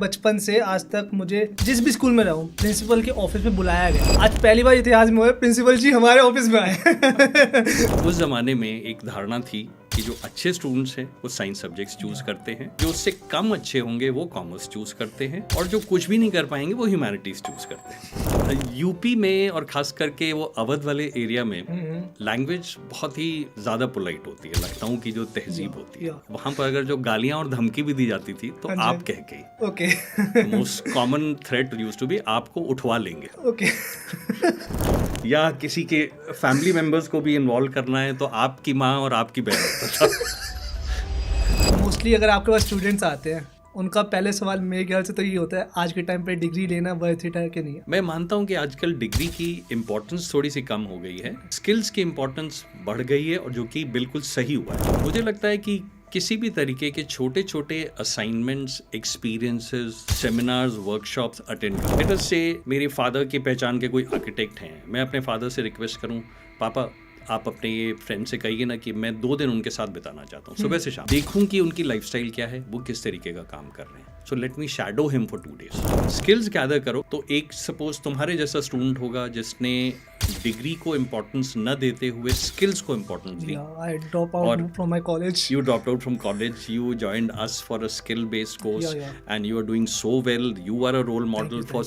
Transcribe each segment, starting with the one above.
बचपन से आज तक मुझे जिस भी स्कूल में रहूं प्रिंसिपल के ऑफिस में बुलाया गया। आज पहली बार इतिहास में हुआ प्रिंसिपल जी हमारे ऑफिस में आए। उस जमाने में एक धारणा थी कि जो अच्छे स्टूडेंट्स हैं वो साइंस सब्जेक्ट्स चूज करते हैं, जो उससे कम अच्छे होंगे वो कॉमर्स चूज करते हैं, और जो कुछ भी नहीं कर पाएंगे वो ह्यूमैनिटीज चूज करते हैं। यूपी में और खास करके वो अवध वाले एरिया में लैंग्वेज बहुत ही ज्यादा पोलाइट होती है। लखनऊ की जो तहजीब होती है वहां पर अगर जो गालियां और धमकी भी दी जाती थी तो आप कह के okay most common threat used to be आपको उठवा लेंगे। ओके या किसी के फैमिली मेंबर्स को भी इन्वॉल्व करना है तो आपकी माँ और आपकी बहन होता था। मोस्टली अगर आपके पास स्टूडेंट्स आते हैं उनका पहले सवाल मेरे ख्याल से तो ये होता है आज के टाइम पे डिग्री लेना वर्थ इट है कि नहीं है। मैं मानता हूँ कि आजकल डिग्री की इम्पोर्टेंस थोड़ी सी कम हो गई है, स्किल्स की इम्पोर्टेंस बढ़ गई है, और जो कि बिल्कुल सही हुआ है। मुझे लगता है कि किसी भी तरीके के छोटे छोटे assignments, experiences, seminars, workshops attend करो। लेट अस से मेरे फादर की पहचान के कोई आर्किटेक्ट हैं, मैं अपने फादर से रिक्वेस्ट करूं, पापा आप अपने ये फ्रेंड से कहिए ना कि मैं 2 दिन उनके साथ बिताना चाहता हूँ, सुबह से शाम, देखूं कि उनकी लाइफस्टाइल क्या है, वो किस तरीके का काम कर रहे हैं। So let me shadow him for 2 days. Skills gather करो। तो एक सपोज तुम्हारे जैसा स्टूडेंट होगा जिसने डिग्री को इम्पोर्टेंस न देते हुए स्किल्स को importance the. I dropped out from my college. You dropped out from college, you joined us for a skill based course, and you are doing so well. You are a role model for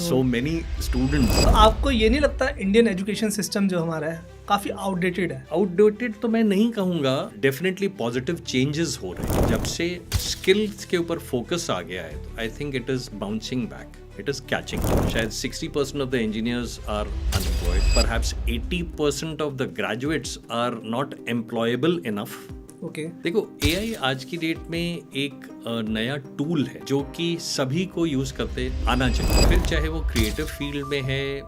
so many students. तो आपको ये नहीं लगता Indian education system जो हमारा है काफी outdated है? आउटडेटेड तो मैं नहीं कहूँगा, डेफिनेटली पॉजिटिव चेंजेस हो रहे हैं। जब से स्किल्स के ऊपर फोकस आ गया है तो I think it is bouncing back, it is catching. शायद 60% of the engineers are unemployed, perhaps 80% of the graduates are not employable enough. Okay देखो, एआई आज की डेट में एक नया टूल है जो कि सभी को यूज करते आना चाहिए, फिर चाहे वो क्रिएटिव फील्ड में है,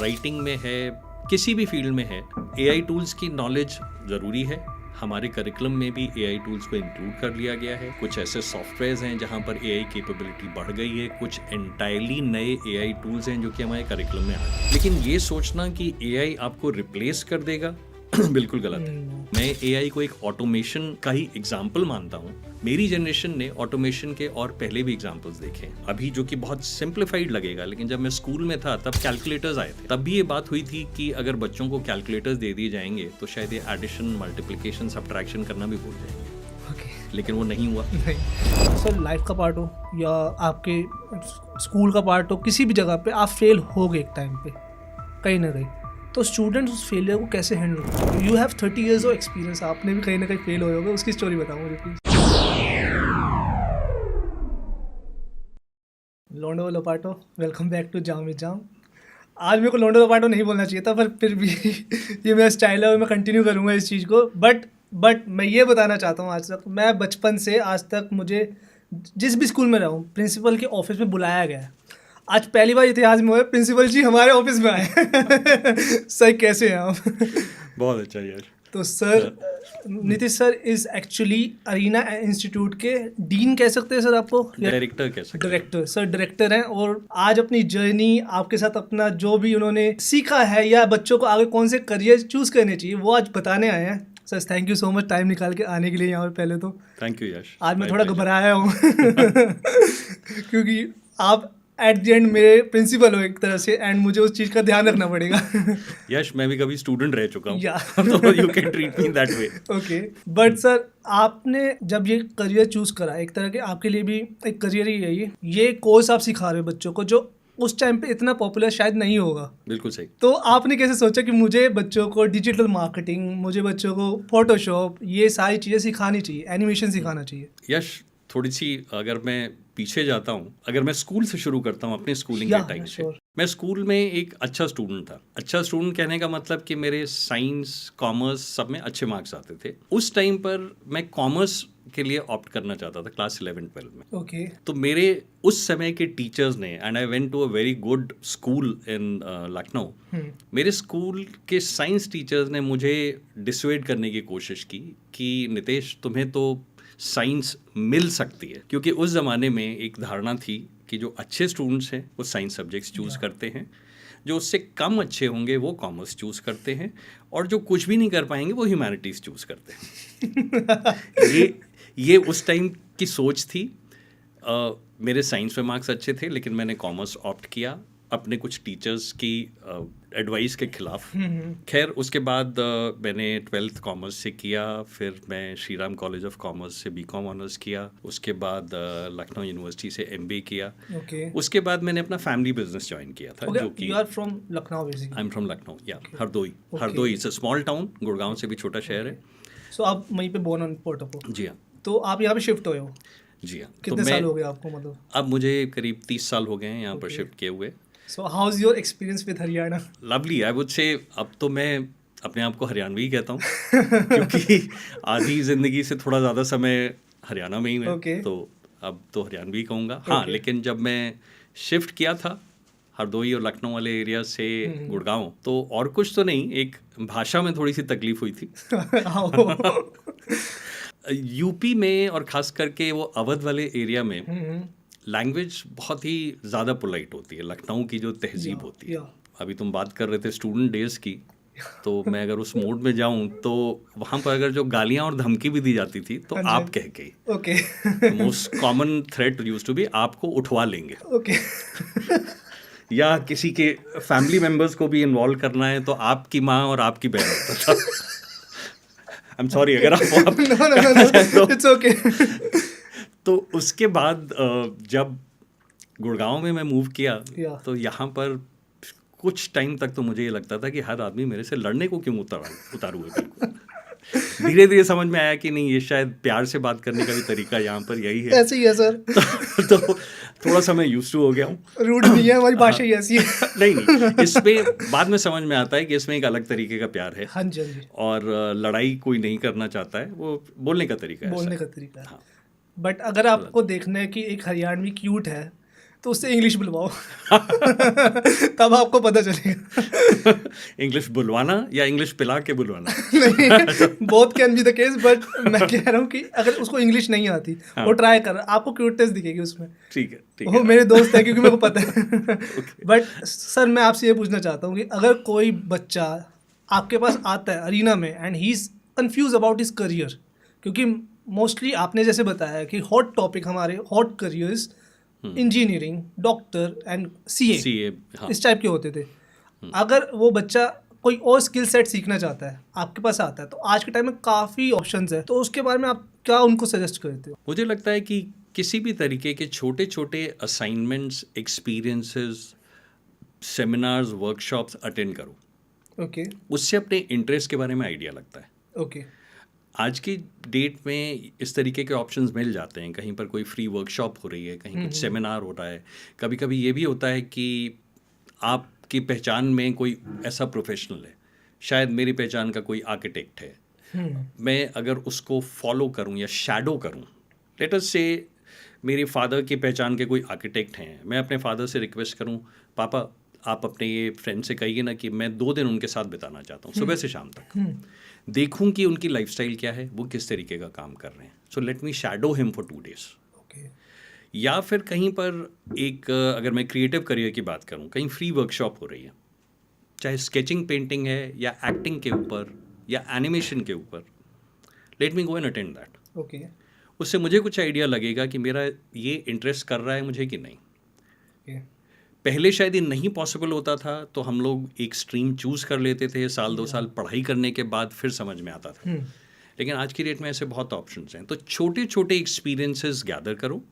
राइटिंग में है, किसी भी फील्ड में है। एआई टूल्स की नॉलेज ज़रूरी है। हमारे करिकुलम में भी एआई टूल्स को इंक्लूड कर लिया गया है। कुछ ऐसे सॉफ्टवेयर्स हैं जहां पर एआई कैपेबिलिटी बढ़ गई है, कुछ एंटायरली नए एआई टूल्स हैं जो कि हमारे करिकुलम में आ रहे हैं। लेकिन ये सोचना कि एआई आपको रिप्लेस कर देगा बिल्कुल गलत है। मैं एआई को एक ऑटोमेशन का ही एग्जाम्पल मानता हूँ। मेरी जनरेशन ने ऑटोमेशन के और पहले भी एग्जाम्पल्स देखे अभी, जो कि बहुत सिंप्लीफाइड लगेगा, लेकिन जब मैं स्कूल में था तब कैलकुलेटर्स आए थे। तब भी ये बात हुई थी कि अगर बच्चों को कैलकुलेटर्स दे दिए जाएंगे तो शायद ये एडिशन, मल्टीप्लिकेशन, सब्ट्रैक्शन करना भी भूल जाएंगे। लेकिन वो नहीं हुआ। सर लाइफ का पार्ट हो या आपके स्कूल का पार्ट हो, किसी भी जगह पे आप फेल हो गए एक टाइम पे कहीं ना कहीं, तो स्टूडेंट्स उस फेलियर को कैसे हैंडल करते? You have 30 years of experience, आपने भी कहीं ना कहीं फेल हुए होगा, उसकी स्टोरी बताओ मुझे प्लीज। लोंडो लोपाटो, welcome back to jam with jam. आज मेरे को लोंडो लोपाटो नहीं बोलना चाहिए था, पर फिर भी ये मेरा स्टाइल है और मैं कंटिन्यू करूँगा इस चीज़ को। बट मैं ये बताना चाहता हूँ, आज तक मैं बचपन से आज तक मुझे जिस भी स्कूल में रहूँ प्रिंसिपल के ऑफिस में बुलाया गया है। आज पहली बार इतिहास में हुआ प्रिंसिपल जी हमारे ऑफिस में आए। सर कैसे हैं आप? बहुत अच्छा यार। तो sir Nitish sir is actually arena institute के डीन कह सकते हैं सर आपको? डायरेक्टर कह सकते हैं। डायरेक्टर सर, डायरेक्टर हैं, और आज अपनी जर्नी आपके साथ अपना जो भी उन्होंने सीखा है या बच्चों को आगे कौन से करियर चूज करने चाहिए वो आज बताने आए हैं। Sir thank you so much time निकाल के आने के लिए यहाँ पर। पहले तो थैंक यू यश। आज मैं थोड़ा घबराया हूँ क्योंकि आप एट द एंड मेरे प्रिंसिपल हो एक तरह से, एंड मुझे उस चीज़ का ध्यान रखना पड़ेगा। यश, मैं भी कभी स्टूडेंट रह चुका हूँ। Yeah. तो you can treat me that way. Okay, but sir आपने जब ये करियर चूज करा, एक तरह के आपके लिए भी एक करियर ही है ये कोर्स आप सिखा रहे हो बच्चों को जो उस टाइम पे इतना पॉपुलर शायद नहीं होगा। बिल्कुल सही। तो आपने कैसे सोचा कि मुझे बच्चों को डिजिटल मार्केटिंग, मुझे बच्चों को फोटोशॉप, ये सारी चीज़ें सिखानी चाहिए, एनिमेशन सिखाना चाहिए? यश, थोड़ी सी अगर मैं पीछे जाता हूँ, अगर मैं स्कूल से शुरू करता हूँ अपने स्कूलिंग के टाइम से, मैं स्कूल में एक अच्छा स्टूडेंट था। अच्छा स्टूडेंट कहने का मतलब कि मेरे साइंस, कॉमर्स सब में अच्छे मार्क्स आते थे। उस टाइम पर मैं कॉमर्स के लिए ऑप्ट करना चाहता था क्लास 11-12 में। ओके तो मेरे उस समय के टीचर्स ने, and I went to a very good school in Lucknow, मेरे स्कूल के साइंस टीचर्स ने मुझे डिसवेड करने की कोशिश की कि नितेश तुम्हें तो साइंस मिल सकती है, क्योंकि उस ज़माने में एक धारणा थी कि जो अच्छे स्टूडेंट्स हैं वो साइंस सब्जेक्ट्स चूज करते हैं, जो उससे कम अच्छे होंगे वो कॉमर्स चूज करते हैं, और जो कुछ भी नहीं कर पाएंगे वो ह्यूमैनिटीज चूज करते हैं। ये उस टाइम की सोच थी। मेरे साइंस में मार्क्स अच्छे थे, लेकिन मैंने कॉमर्स ऑप्ट किया अपने कुछ टीचर्स की एडवाइस के खिलाफ। खैर उसके बाद मैंने 12th कॉमर्स से किया, फिर मैं Shri Ram college of commerce से बीकॉम ऑनर्स किया, उसके बाद लखनऊ यूनिवर्सिटी से एमबीए किया। ओके उसके बाद मैंने अपना फैमिली बिजनेस ज्वाइन किया था, जो कि you are from Lucknow basically. I am from Lucknow, या Hardoi. Hardoi it's a small town, Gurgaon से भी छोटा शहर है। सो आप वहीं पे बोर्न ऑन पोर्टोपो। जी हाँ, तो आप यहाँ पे शिफ्ट हुए हो, जी हाँ। कितने साल हो गए आपको मतलब? अब मुझे करीब 30 साल हो गए हैं यहाँ पर शिफ्ट किए हुए। So how is your experience with Haryana? Lovely, I would say अब तो मैं अपने आप को हरियाणवी ही कहता हूँ क्योंकि आधी ज़िंदगी से थोड़ा ज़्यादा समय हरियाणा में ही है। Okay. तो अब तो हरियाणवी कहूँगा। हाँ, लेकिन जब मैं शिफ्ट किया था हरदोई और लखनऊ वाले एरिया से गुड़गांव, तो और कुछ तो नहीं, एक भाषा में थोड़ी सी तकलीफ हुई थी। यूपी में और ख़ास करके वो अवध वाले एरिया में लैंग्वेज बहुत ही ज़्यादा पोलाइट होती है, लखनऊ की जो तहजीब होती है। अभी तुम बात कर रहे थे स्टूडेंट डेज़ की, तो मैं अगर उस मोड में जाऊं तो वहाँ पर अगर जो गालियाँ और धमकी भी दी जाती थी तो आप कह के, okay most common threat used to be आपको उठवा लेंगे। ओके या किसी के फैमिली मेंबर्स को भी इन्वॉल्व करना है तो आपकी माँ और आपकी बहन होता था। आई एम सॉरी अगर आप नो इट्स ओके। तो उसके बाद जब गुड़गांव में मैं मूव किया तो यहाँ पर कुछ टाइम तक तो मुझे ये लगता था कि हर आदमी मेरे से लड़ने को क्यों उतारू है। बिल्कुल धीरे धीरे समझ में आया कि नहीं, ये शायद प्यार से बात करने का भी तरीका यहाँ पर यही है। ऐसे ही है सर। तो थोड़ा सा मैं यूज्ड टू हो गया हूँ। रूड नहीं है, हमारी भाषा ही ऐसी है। नहीं, इसमें बाद में समझ में आता है कि इसमें एक अलग तरीके का प्यार है। हाँ जी, हाँ जी। और लड़ाई कोई नहीं करना चाहता है, वो बोलने का तरीका है। बोलने का तरीका है। बट अगर आपको देखना है कि एक हरियाणवी क्यूट है तो उससे इंग्लिश बुलवाओ तब आपको पता चलेगा। इंग्लिश बुलवाना या इंग्लिश पिला के बुलवाना? नहीं, both can be the case, but मैं कह रहा हूँ कि अगर उसको इंग्लिश नहीं आती वो ट्राई कर, आपको क्यूटनेस दिखेगी उसमें। ठीक है, ठीक वो है। मेरे दोस्त है क्योंकि मेरे को पता है। बट सर मैं आपसे ये पूछना चाहता हूँ कि अगर कोई बच्चा आपके पास आता है अरीना में and he is confuse about his career, क्योंकि मोस्टली आपने जैसे बताया कि हॉट टॉपिक हमारे hot careers engineering, doctor and CA इस टाइप के होते थे। अगर वो बच्चा कोई और स्किल सेट सीखना चाहता है, आपके पास आता है, तो आज के टाइम में काफ़ी ऑप्शंस है, तो उसके बारे में आप क्या उनको सजेस्ट करते हो? मुझे लगता है कि किसी भी तरीके के छोटे छोटे assignments, experiences, seminars, workshops attend करो। ओके उससे अपने इंटरेस्ट के बारे में आइडिया लगता है। ओके आज की डेट में इस तरीके के ऑप्शंस मिल जाते हैं। कहीं पर कोई फ्री वर्कशॉप हो रही है, कहीं कुछ सेमिनार हो रहा है। कभी कभी ये भी होता है कि आपकी पहचान में कोई ऐसा प्रोफेशनल है, शायद मेरी पहचान का कोई आर्किटेक्ट है, मैं अगर उसको फॉलो करूं या शैडो करूं, लेट अस से मेरे फादर की पहचान के कोई आर्किटेक्ट हैं, मैं अपने फादर से रिक्वेस्ट करूं, पापा आप अपने ये फ्रेंड से कहिए ना कि मैं 2 दिन उनके साथ बिताना चाहता हूँ, सुबह से शाम तक, देखूं कि उनकी लाइफस्टाइल क्या है, वो किस तरीके का काम कर रहे हैं, so let me shadow him for 2 days। या फिर कहीं पर एक अगर मैं क्रिएटिव करियर की बात करूं, कहीं फ्री वर्कशॉप हो रही है, चाहे स्केचिंग पेंटिंग है या एक्टिंग के ऊपर या एनिमेशन के ऊपर, let me go and attend that. Okay उससे मुझे कुछ आइडिया लगेगा कि मेरा ये इंटरेस्ट कर रहा है मुझे कि नहीं। पहले शायद ये नहीं पॉसिबल होता था, तो हम लोग एक स्ट्रीम चूज़ कर लेते थे, 1-2 साल पढ़ाई करने के बाद फिर समझ में आता था। लेकिन आज की डेट में ऐसे बहुत ऑप्शंस हैं, तो छोटे छोटे एक्सपीरियंसेस गैदर करो,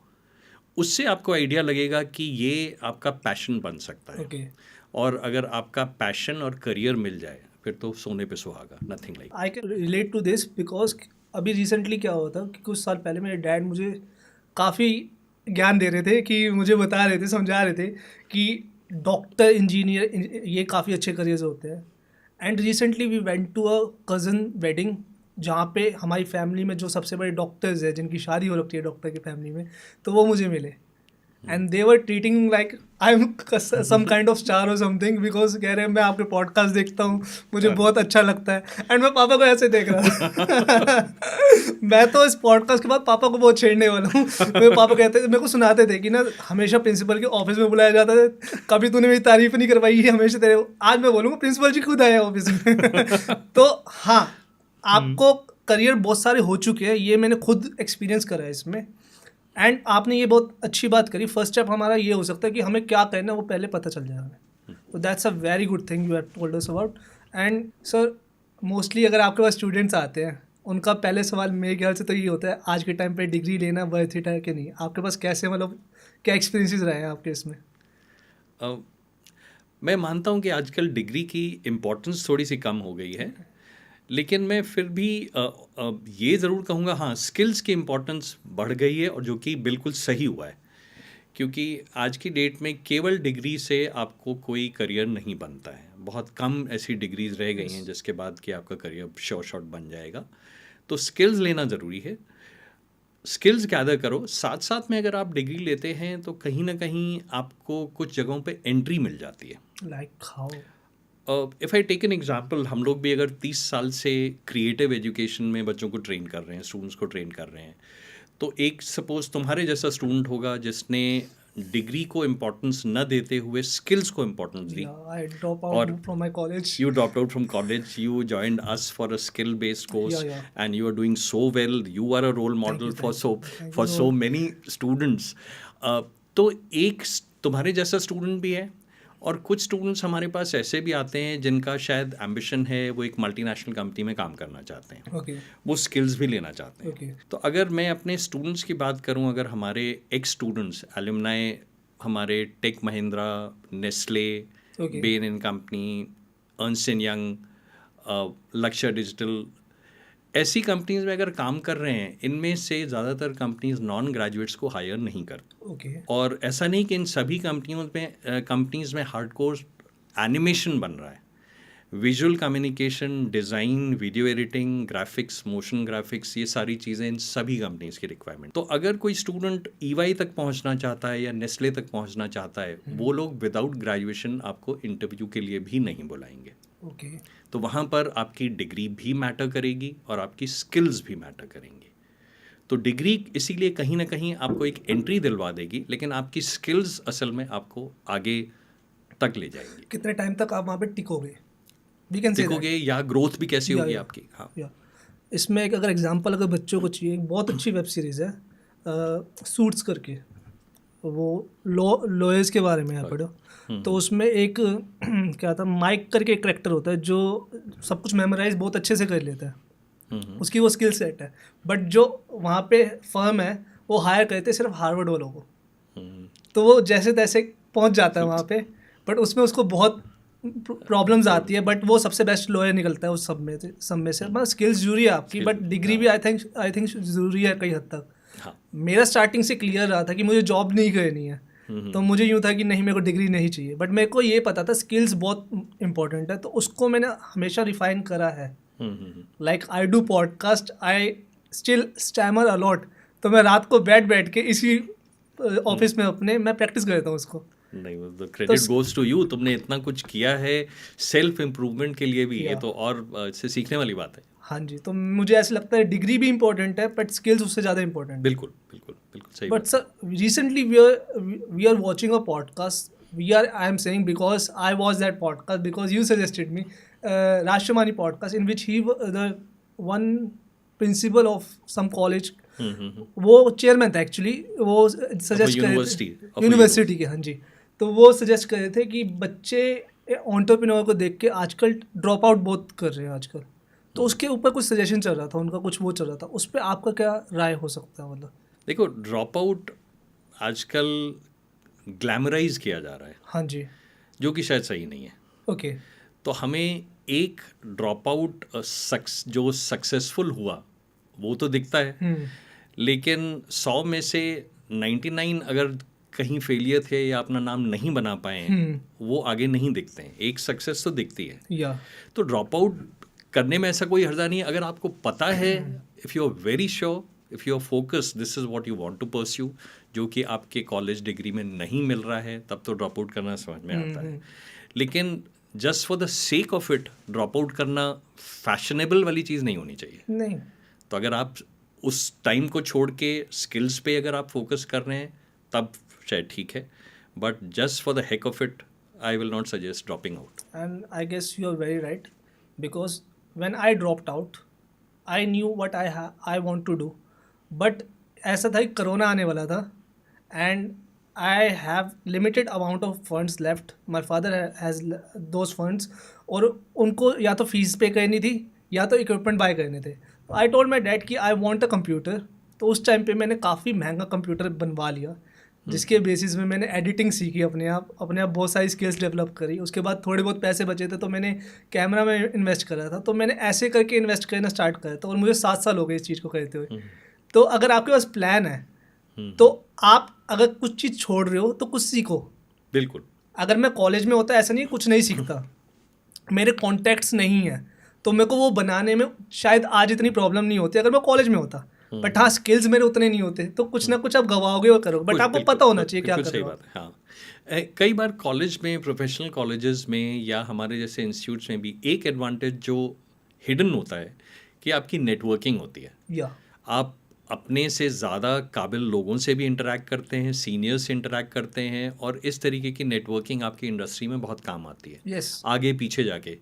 उससे आपको आइडिया लगेगा कि ये आपका पैशन बन सकता है। और अगर आपका पैशन और करियर मिल जाए फिर तो सोने पे सुहागा, nothing like. I can relate to this because अभी रिसेंटली क्या हुआ था कि कुछ साल पहले मेरे डैड मुझे काफ़ी ज्ञान दे रहे थे, कि मुझे बता रहे थे, समझा रहे थे कि डॉक्टर, इंजीनियर ये काफ़ी अच्छे करियर्स होते हैं। And recently we went to a cousin wedding, जहाँ पे हमारी फैमिली में जो सबसे बड़े डॉक्टर्स हैं, जिनकी शादी हो रखी है डॉक्टर की फैमिली में, तो वो मुझे मिले and they were treating like I am some kind of star और समथिंग, बिकॉज कह रहे हैं मैं आपके पॉडकास्ट देखता हूँ, मुझे बहुत अच्छा लगता है। एंड मैं पापा को ऐसे देख रहा था मैं तो इस पॉडकास्ट के बाद पापा को बहुत छेड़ने वाला हूँ। मेरे पापा कहते थे, मेरे को सुनाते थे कि ना हमेशा प्रिंसिपल के ऑफिस में बुलाया जाता है, कभी तूने मेरी तारीफ नहीं करवाई है, हमेशा तेरे, आज मैं बोलूँगा प्रिंसिपल जी खुद आए ऑफिस में तो हाँ, आपको करियर बहुत सारे हो चुके हैं, ये मैंने खुद एक्सपीरियंस करा है इसमें। एंड आपने ये बहुत अच्छी बात करी, फर्स्ट स्टेप हमारा ये हो सकता है कि हमें क्या करना है वो पहले पता चल जाए हमें। तो that's a very good thing you have told us about. And sir mostly अगर आपके पास स्टूडेंट्स आते हैं, उनका पहले सवाल मेरे ख्याल से तो ये होता है आज के टाइम पे डिग्री लेना वर्थ इट है कि नहीं। आपके पास कैसे, मतलब क्या एक्सपीरियंसेस रहे हैं आपके इसमें? अ, मैं मानता हूँ कि आजकल डिग्री की इम्पोर्टेंस थोड़ी सी कम हो गई है, लेकिन मैं फिर भी ये ज़रूर कहूँगा, हाँ, स्किल्स की इम्पोर्टेंस बढ़ गई है, और जो कि बिल्कुल सही हुआ है, क्योंकि आज की डेट में केवल डिग्री से आपको कोई करियर नहीं बनता है। बहुत कम ऐसी डिग्रीज रह गई हैं जिसके बाद कि आपका करियर श्योर शॉट बन जाएगा। तो स्किल्स लेना ज़रूरी है, स्किल्स गैदर करो। साथ साथ में अगर आप डिग्री लेते हैं तो कहीं ना कहीं आपको कुछ जगहों पे एंट्री मिल जाती है। Like how? If I take an example, हम लोग भी अगर 30 साल से क्रिएटिव एजुकेशन में बच्चों को ट्रेन कर रहे हैं, स्टूडेंट्स को ट्रेन कर रहे हैं, तो एक सपोज तुम्हारे जैसा स्टूडेंट होगा जिसने डिग्री को इम्पोर्टेंस न देते हुए स्किल्स को इम्पोर्टेंस दी, आई ड्रॉप और out from my college. you dropped out from college, you joined us for a skill based course, Yeah. and you are doing so well, you are a role model for so many students. तो एक तुम्हारे जैसा student भी है, और कुछ students हमारे पास ऐसे भी आते हैं जिनका शायद एम्बिशन है, वो एक मल्टीनेशनल कंपनी में काम करना चाहते हैं, ओके वो स्किल्स भी लेना चाहते हैं। ओके तो अगर मैं अपने स्टूडेंट्स की बात करूं, अगर हमारे एक्स स्टूडेंट्स एलुमनाई हमारे tech Mahindra, Nestle, Okay. Bain and company, Ernst and Young, Lakshya digital, ऐसी कंपनीज में अगर काम कर रहे हैं, इनमें से ज़्यादातर कंपनीज नॉन ग्रेजुएट्स को हायर नहीं करती। ओके और ऐसा नहीं कि इन सभी कंपनीज में हार्डकोर एनिमेशन बन रहा है, visual communication, design, video editing, graphics, motion graphics, ये सारी चीज़ें इन सभी कंपनीज की रिक्वायरमेंट। तो अगर कोई स्टूडेंट EY तक पहुंचना चाहता है या नेस्ले तक पहुंचना चाहता है, वो लोग विदाउट ग्रेजुएशन आपको इंटरव्यू के लिए भी नहीं बुलाएंगे। ओके तो वहाँ पर आपकी डिग्री भी मैटर करेगी और आपकी स्किल्स भी मैटर करेंगी। तो डिग्री इसीलिए कहीं ना कहीं आपको एक एंट्री दिलवा देगी, लेकिन आपकी स्किल्स असल में आपको आगे तक ले जाएंगी। कितने टाइम तक आप वहाँ पे टिकोगे? वी कैन से देखोगे या ग्रोथ भी कैसी या, होगी या, आपकी। हाँ, या इसमें एक अगर एग्जांपल अगर बच्चों को चाहिए, एक बहुत अच्छी वेब सीरीज़ है सूट्स करके, वो लॉयर्स के बारे में है पढ़ो। तो उसमें एक क्या था, माइक करके एक करेक्टर होता है जो सब कुछ मेमोराइज बहुत अच्छे से कर लेता है, उसकी वो स्किल सेट है। बट जो वहाँ पे फर्म है वो हायर करते हैं सिर्फ हार्वर्ड वालों को, तो वो जैसे तैसे पहुँच जाता है वहाँ पे, बट उसमें उसको बहुत प्रॉब्लम्स आती है, बट वो सबसे बेस्ट लॉयर निकलता है उस सब में से। मतलब स्किल्स जरूरी है आपकी, बट डिग्री भी आई थिंक ज़रूरी है कई हद तक। हाँ, मेरा स्टार्टिंग से क्लियर रहा था कि मुझे जॉब नहीं करनी है, तो मुझे यूँ था कि नहीं मेरे को डिग्री नहीं चाहिए, बट मेरे को ये पता था स्किल्स बहुत इंपॉर्टेंट है, तो उसको मैंने हमेशा रिफाइन करा है। Like I do podcast, I still stammer a lot, तो मैं रात को बैठ के इसी ऑफिस में अपने मैं प्रैक्टिस करता हूँ उसको। नहीं, the credit goes to you, तुमने इतना कुछ किया है सेल्फ इम्प्रूवमेंट के लिए भी, ये तो और इससे सीखने वाली बात है। हाँ जी, तो मुझे ऐसा लगता है डिग्री भी इम्पोर्टेंट है, बट स्किल्स उससे ज़्यादा इम्पोर्टेंट है। बिल्कुल बिल्कुल बिल्कुल सही। But sir recently we are watching a podcast, I am saying because I watch that podcast because you suggested me, Rashtravani podcast, in which he the one principal of some college, वो chairman था actually, वो suggest कर रहे थे university के, हाँ जी, तो वो सजेस्ट कर रहे थे कि बच्चे एंटरप्रेन्योर को देख के आजकल ड्रॉप आउट बहुत कर रहे हैं आजकल, तो उसके ऊपर कुछ सजेशन चल रहा था उनका, कुछ वो चल रहा था, उस पर आपका क्या राय हो सकता है? मतलब देखो, ड्रॉप आउट आजकल ग्लैमराइज किया जा रहा है, हाँ जी, जो कि शायद सही नहीं है। ओके तो हमें एक ड्रॉप आउट जो सक्सेसफुल हुआ वो तो दिखता है, लेकिन 100 में से 99 अगर कहीं फेलियर थे या अपना नाम नहीं बना पाए हैं, वो आगे नहीं दिखते हैं, एक सक्सेस तो दिखती है। या तो ड्रॉप आउट करने में ऐसा कोई हर्जा नहीं है, अगर आपको पता है, if you are very sure, if you are focus, this is what you want to pursue, जो कि आपके कॉलेज डिग्री में नहीं मिल रहा है, तब तो ड्रॉप आउट करना समझ में आता है। लेकिन just for the sake of it drop out करना फैशनेबल वाली चीज़ नहीं होनी चाहिए। नहीं, तो अगर आप उस टाइम को छोड़ के स्किल्स पे अगर आप फोकस कर रहे हैं तब शायद ठीक है, but just for the heck of it I will not suggest dropping out. and I guess you are very right, because when I dropped out I knew what I want to do, but ऐसा था कि corona आने वाला था and I have limited amount of funds left, my father has those funds, और उनको या तो फीस पे करनी थी या तो इक्विपमेंट बाय करने थे। आई टोल्ड माई डैड कि आई वॉन्ट अ कंप्यूटर। तो उस टाइम पे मैंने काफ़ी महंगा कंप्यूटर बनवा लिया, जिसके बेसिस में मैंने एडिटिंग सीखी, अपने आप बहुत सारी स्किल्स डेवलप करी। उसके बाद थोड़े बहुत पैसे बचे थे तो मैंने कैमरा में इन्वेस्ट करा था। तो मैंने ऐसे करके इन्वेस्ट करना स्टार्ट करा था और मुझे 7 साल हो गए इस चीज़ को करते हुए। तो अगर आपके पास प्लान है तो आप अगर कुछ चीज़ छोड़ रहे हो तो कुछ सीखो। बिल्कुल। अगर मैं कॉलेज में होता ऐसा नहीं कुछ नहीं सीखता, मेरे कॉन्टैक्ट्स नहीं है तो मेरे को वो बनाने में शायद आज इतनी प्रॉब्लम नहीं होती अगर मैं कॉलेज में होता। बट हाँ, स्किल्स मेरे उतने नहीं होते तो कुछ ना कुछ आप गवाओगे और करोगे, बट आपको पता होना चाहिए क्या कर रहे हो। सही बात है, हाँ। कई बार कॉलेज में, प्रोफेशनल कॉलेजेस में या हमारे जैसे इंस्टीट्यूट्स में भी एक एडवांटेज जो हिडन होता है कि आपकी नेटवर्किंग होती है। या आप अपने से ज़्यादा काबिल लोगों से भी इंटरेक्ट करते हैं, सीनियर्स से इंटरेक्ट करते हैं, और इस तरीके की नेटवर्किंग आपकी इंडस्ट्री में बहुत काम आती है यस, आगे पीछे जाके।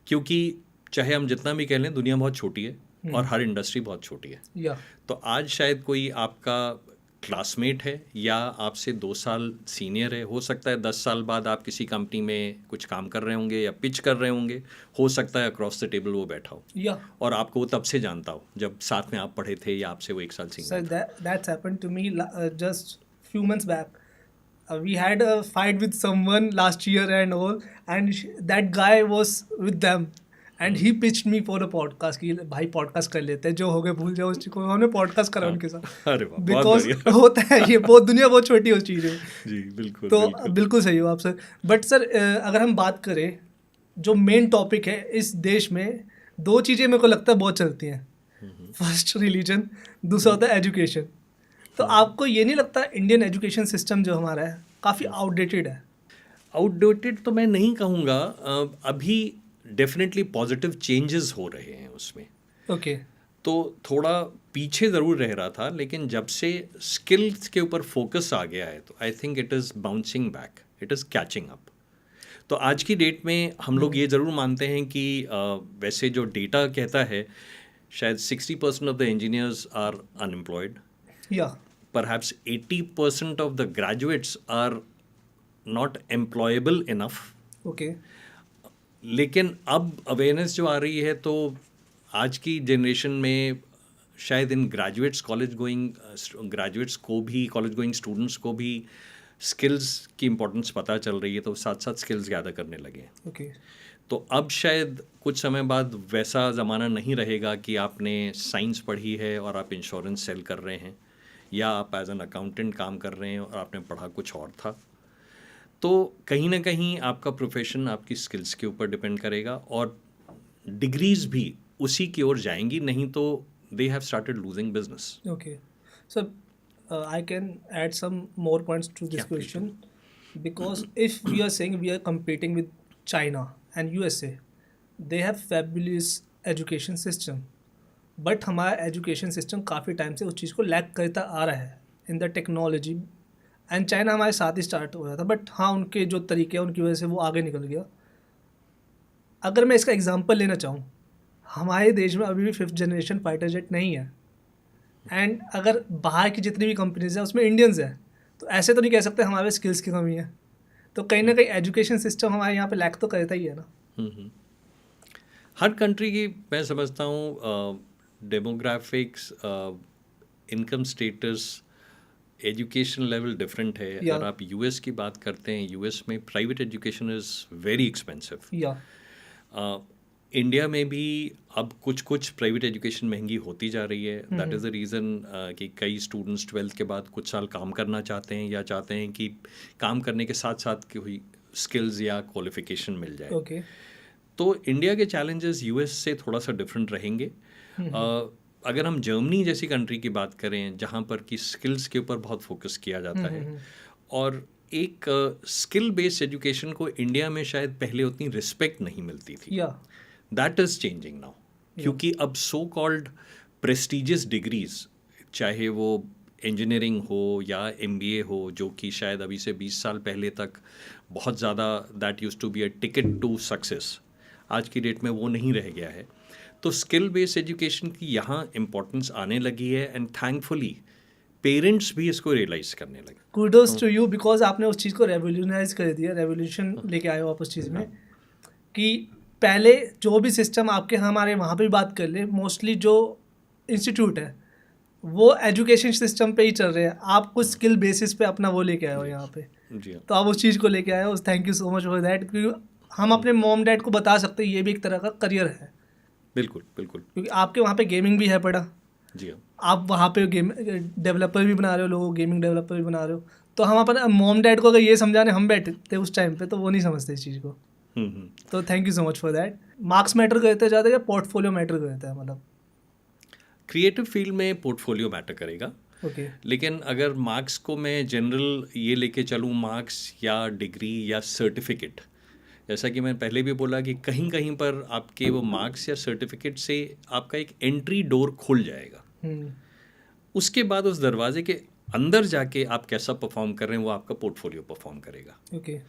क्योंकि चाहे हम जितना भी कह लें, दुनिया बहुत छोटी है और हर इंडस्ट्री बहुत छोटी है। या तो आज शायद कोई आपका क्लासमेट है या आपसे 2 साल सीनियर है, हो सकता है 10 साल बाद आप किसी कंपनी में कुछ काम कर रहे होंगे या पिच कर रहे होंगे, हो सकता है अक्रॉस द टेबल वो बैठा हो या और आपको वो तब से जानता हो जब साथ में आप पढ़े थे या आपसे वो 1 साल सर सीनियर था। that's happened to me just few months back. We had a fight with someone last year and all, and that guy was with them and he pitched me for a podcast कि भाई podcast कर लेते हैं, जो हो गए भूल जाओ उस चीज को। हमने पॉडकास्ट करा उनके साथ अरे वाह, बहुत बिकॉज बढ़िया। होता है ये बहुत, दुनिया बहुत छोटी है उस चीज़ में। जी बिल्कुल, तो बिल्कुल। बिल्कुल सही हो आप सर। बट सर अगर हम बात करें जो मेन टॉपिक है इस देश में, 2 चीज़ें मेरे को लगता है बहुत चलती हैं। फर्स्ट रिलीजन, दूसरा होता है एजुकेशन। तो आपको ये नहीं लगता इंडियन एजुकेशन सिस्टम जो हमारा है काफ़ी आउटडेटेड है? आउटडेटेड तो मैं नहीं कहूँगा, अभी डेफिनेटली पॉजिटिव चेंजेस हो रहे हैं उसमें। ओके, तो थोड़ा पीछे ज़रूर रह रहा था, लेकिन जब से स्किल्स के ऊपर फोकस आ गया है तो I think it is bouncing back, it is catching up. तो आज की डेट में हम लोग ये ज़रूर मानते हैं कि वैसे जो डेटा कहता है शायद 60% of the engineers are unemployed, या perhaps 80% of the graduates are not employable enough. Okay, लेकिन अब अवेयरनेस जो आ रही है तो आज की जनरेशन में शायद इन ग्रेजुएट्स ग्रेजुएट्स को भी, कॉलेज गोइंग स्टूडेंट्स को भी स्किल्स की इम्पोर्टेंस पता चल रही है, तो साथ साथ स्किल्स ज़्यादा करने लगे हैं। ओके, तो अब शायद कुछ समय बाद वैसा ज़माना नहीं रहेगा कि आपने साइंस पढ़ी है और आप इंश्योरेंस सेल कर रहे हैं, या आप एज एन अकाउंटेंट काम कर रहे हैं और आपने पढ़ा कुछ और था। तो कहीं ना कहीं आपका प्रोफेशन आपकी स्किल्स के ऊपर डिपेंड करेगा, और डिग्रीज भी उसी की ओर जाएंगी, नहीं तो they have started losing business. okay. So I can add some more points to this Yeah, please question, because if we are saying we are competing with China and USA, they have fabulous education system, but हमारा education system काफ़ी time से उस चीज़ को lack करता आ रहा है in the technology. And China हमारे साथ ही स्टार्ट हो रहा था, बट हाँ उनके जो तरीके हैं उनकी वजह से वो आगे निकल गया। अगर मैं इसका एग्जांपल लेना चाहूँ, हमारे देश में अभी भी 5th जनरेशन फाइटर जेट नहीं है, एंड अगर बाहर की जितनी भी कंपनीज हैं उसमें इंडियंस हैं, तो ऐसे तो नहीं कह सकते हमारे स्किल्स की कमी है। तो कहीं ना कहीं एजुकेशन सिस्टम हमारे यहाँ पे लैक तो करता ही है ना। हर कंट्री की मैं समझता हूँ demographics, income status, education level different है। Yeah. अगर आप यूएस की बात करते हैं, यूएस में private education is very expensive. या इंडिया में भी अब कुछ प्राइवेट एजुकेशन महंगी होती जा रही है। दैट इज़ द रीज़न कि कई स्टूडेंट्स 12th के बाद कुछ साल काम करना चाहते हैं, या चाहते हैं कि काम करने के साथ साथ कोई स्किल्स या क्वालिफिकेशन मिल जाए। ओके, तो इंडिया के चैलेंजेस यूएस से थोड़ा सा डिफरेंट रहेंगे। अगर हम जर्मनी जैसी कंट्री की बात करें, जहाँ पर कि स्किल्स के ऊपर बहुत फोकस किया जाता है, और एक स्किल बेस्ड एजुकेशन को इंडिया में शायद पहले उतनी रिस्पेक्ट नहीं मिलती थी। या दैट इज़ चेंजिंग नाउ, क्योंकि अब सो कॉल्ड प्रेस्टिजियस डिग्रीज, चाहे वो इंजीनियरिंग हो या MBA हो, जो कि शायद अभी से 20 साल पहले तक बहुत ज़्यादा that used to be a ticket to success, आज की डेट में वो नहीं रह गया है। तो स्किल बेस्ड एजुकेशन की यहाँ इम्पोर्टेंस आने लगी है, एंड थैंकफुली पेरेंट्स भी इसको रियलाइज करने लगे। कुडोस टू यू, बिकॉज आपने उस चीज़ को रेवोल्यूशनाइज कर दिया, रेवोल्यूशन लेके आए हो आप उस चीज़ में कि पहले जो भी सिस्टम आपके हमारे वहाँ पे भी बात कर ले, मोस्टली जो इंस्टीट्यूट है वो एजुकेशन सिस्टम पे ही चल रहे हैं, आप कुछ स्किल बेसिस पे अपना वो लेके आए हो यहाँ पे, जी हाँ, तो आप उस चीज़ को लेके आए हो। Thank you so much for that, क्योंकि हम अपने मॉम डैड को बता सकते हैं ये भी एक तरह का करियर है, बिल्कुल बिल्कुल। क्योंकि आपके वहाँ पे गेमिंग भी है पड़ा, जी हाँ, आप वहाँ पे गेम डेवलपर भी बना रहे हो, लोगों को गेमिंग डेवलपर भी बना रहे हो, तो हम अपने मॉम डैड को अगर ये समझाने हम बैठे थे उस टाइम पे तो वो नहीं समझते इस चीज़ को। तो thank you so much for that. Marks matter करते ज़्यादा या पोर्टफोलियो मैटर करता है, मतलब? क्रिएटिव फील्ड में पोर्टफोलियो मैटर करेगा, ओके। लेकिन अगर मार्क्स को मैं जनरल ये लेके चलूँ, मार्क्स या डिग्री या सर्टिफिकेट, जैसा कि मैंने पहले भी बोला कि कहीं कहीं पर आपके वो मार्क्स या सर्टिफिकेट से आपका एक एंट्री डोर खुल जाएगा। उसके बाद उस दरवाजे के अंदर जाके आप कैसा परफॉर्म कर रहे हैं वो आपका पोर्टफोलियो परफॉर्म करेगा। ओके।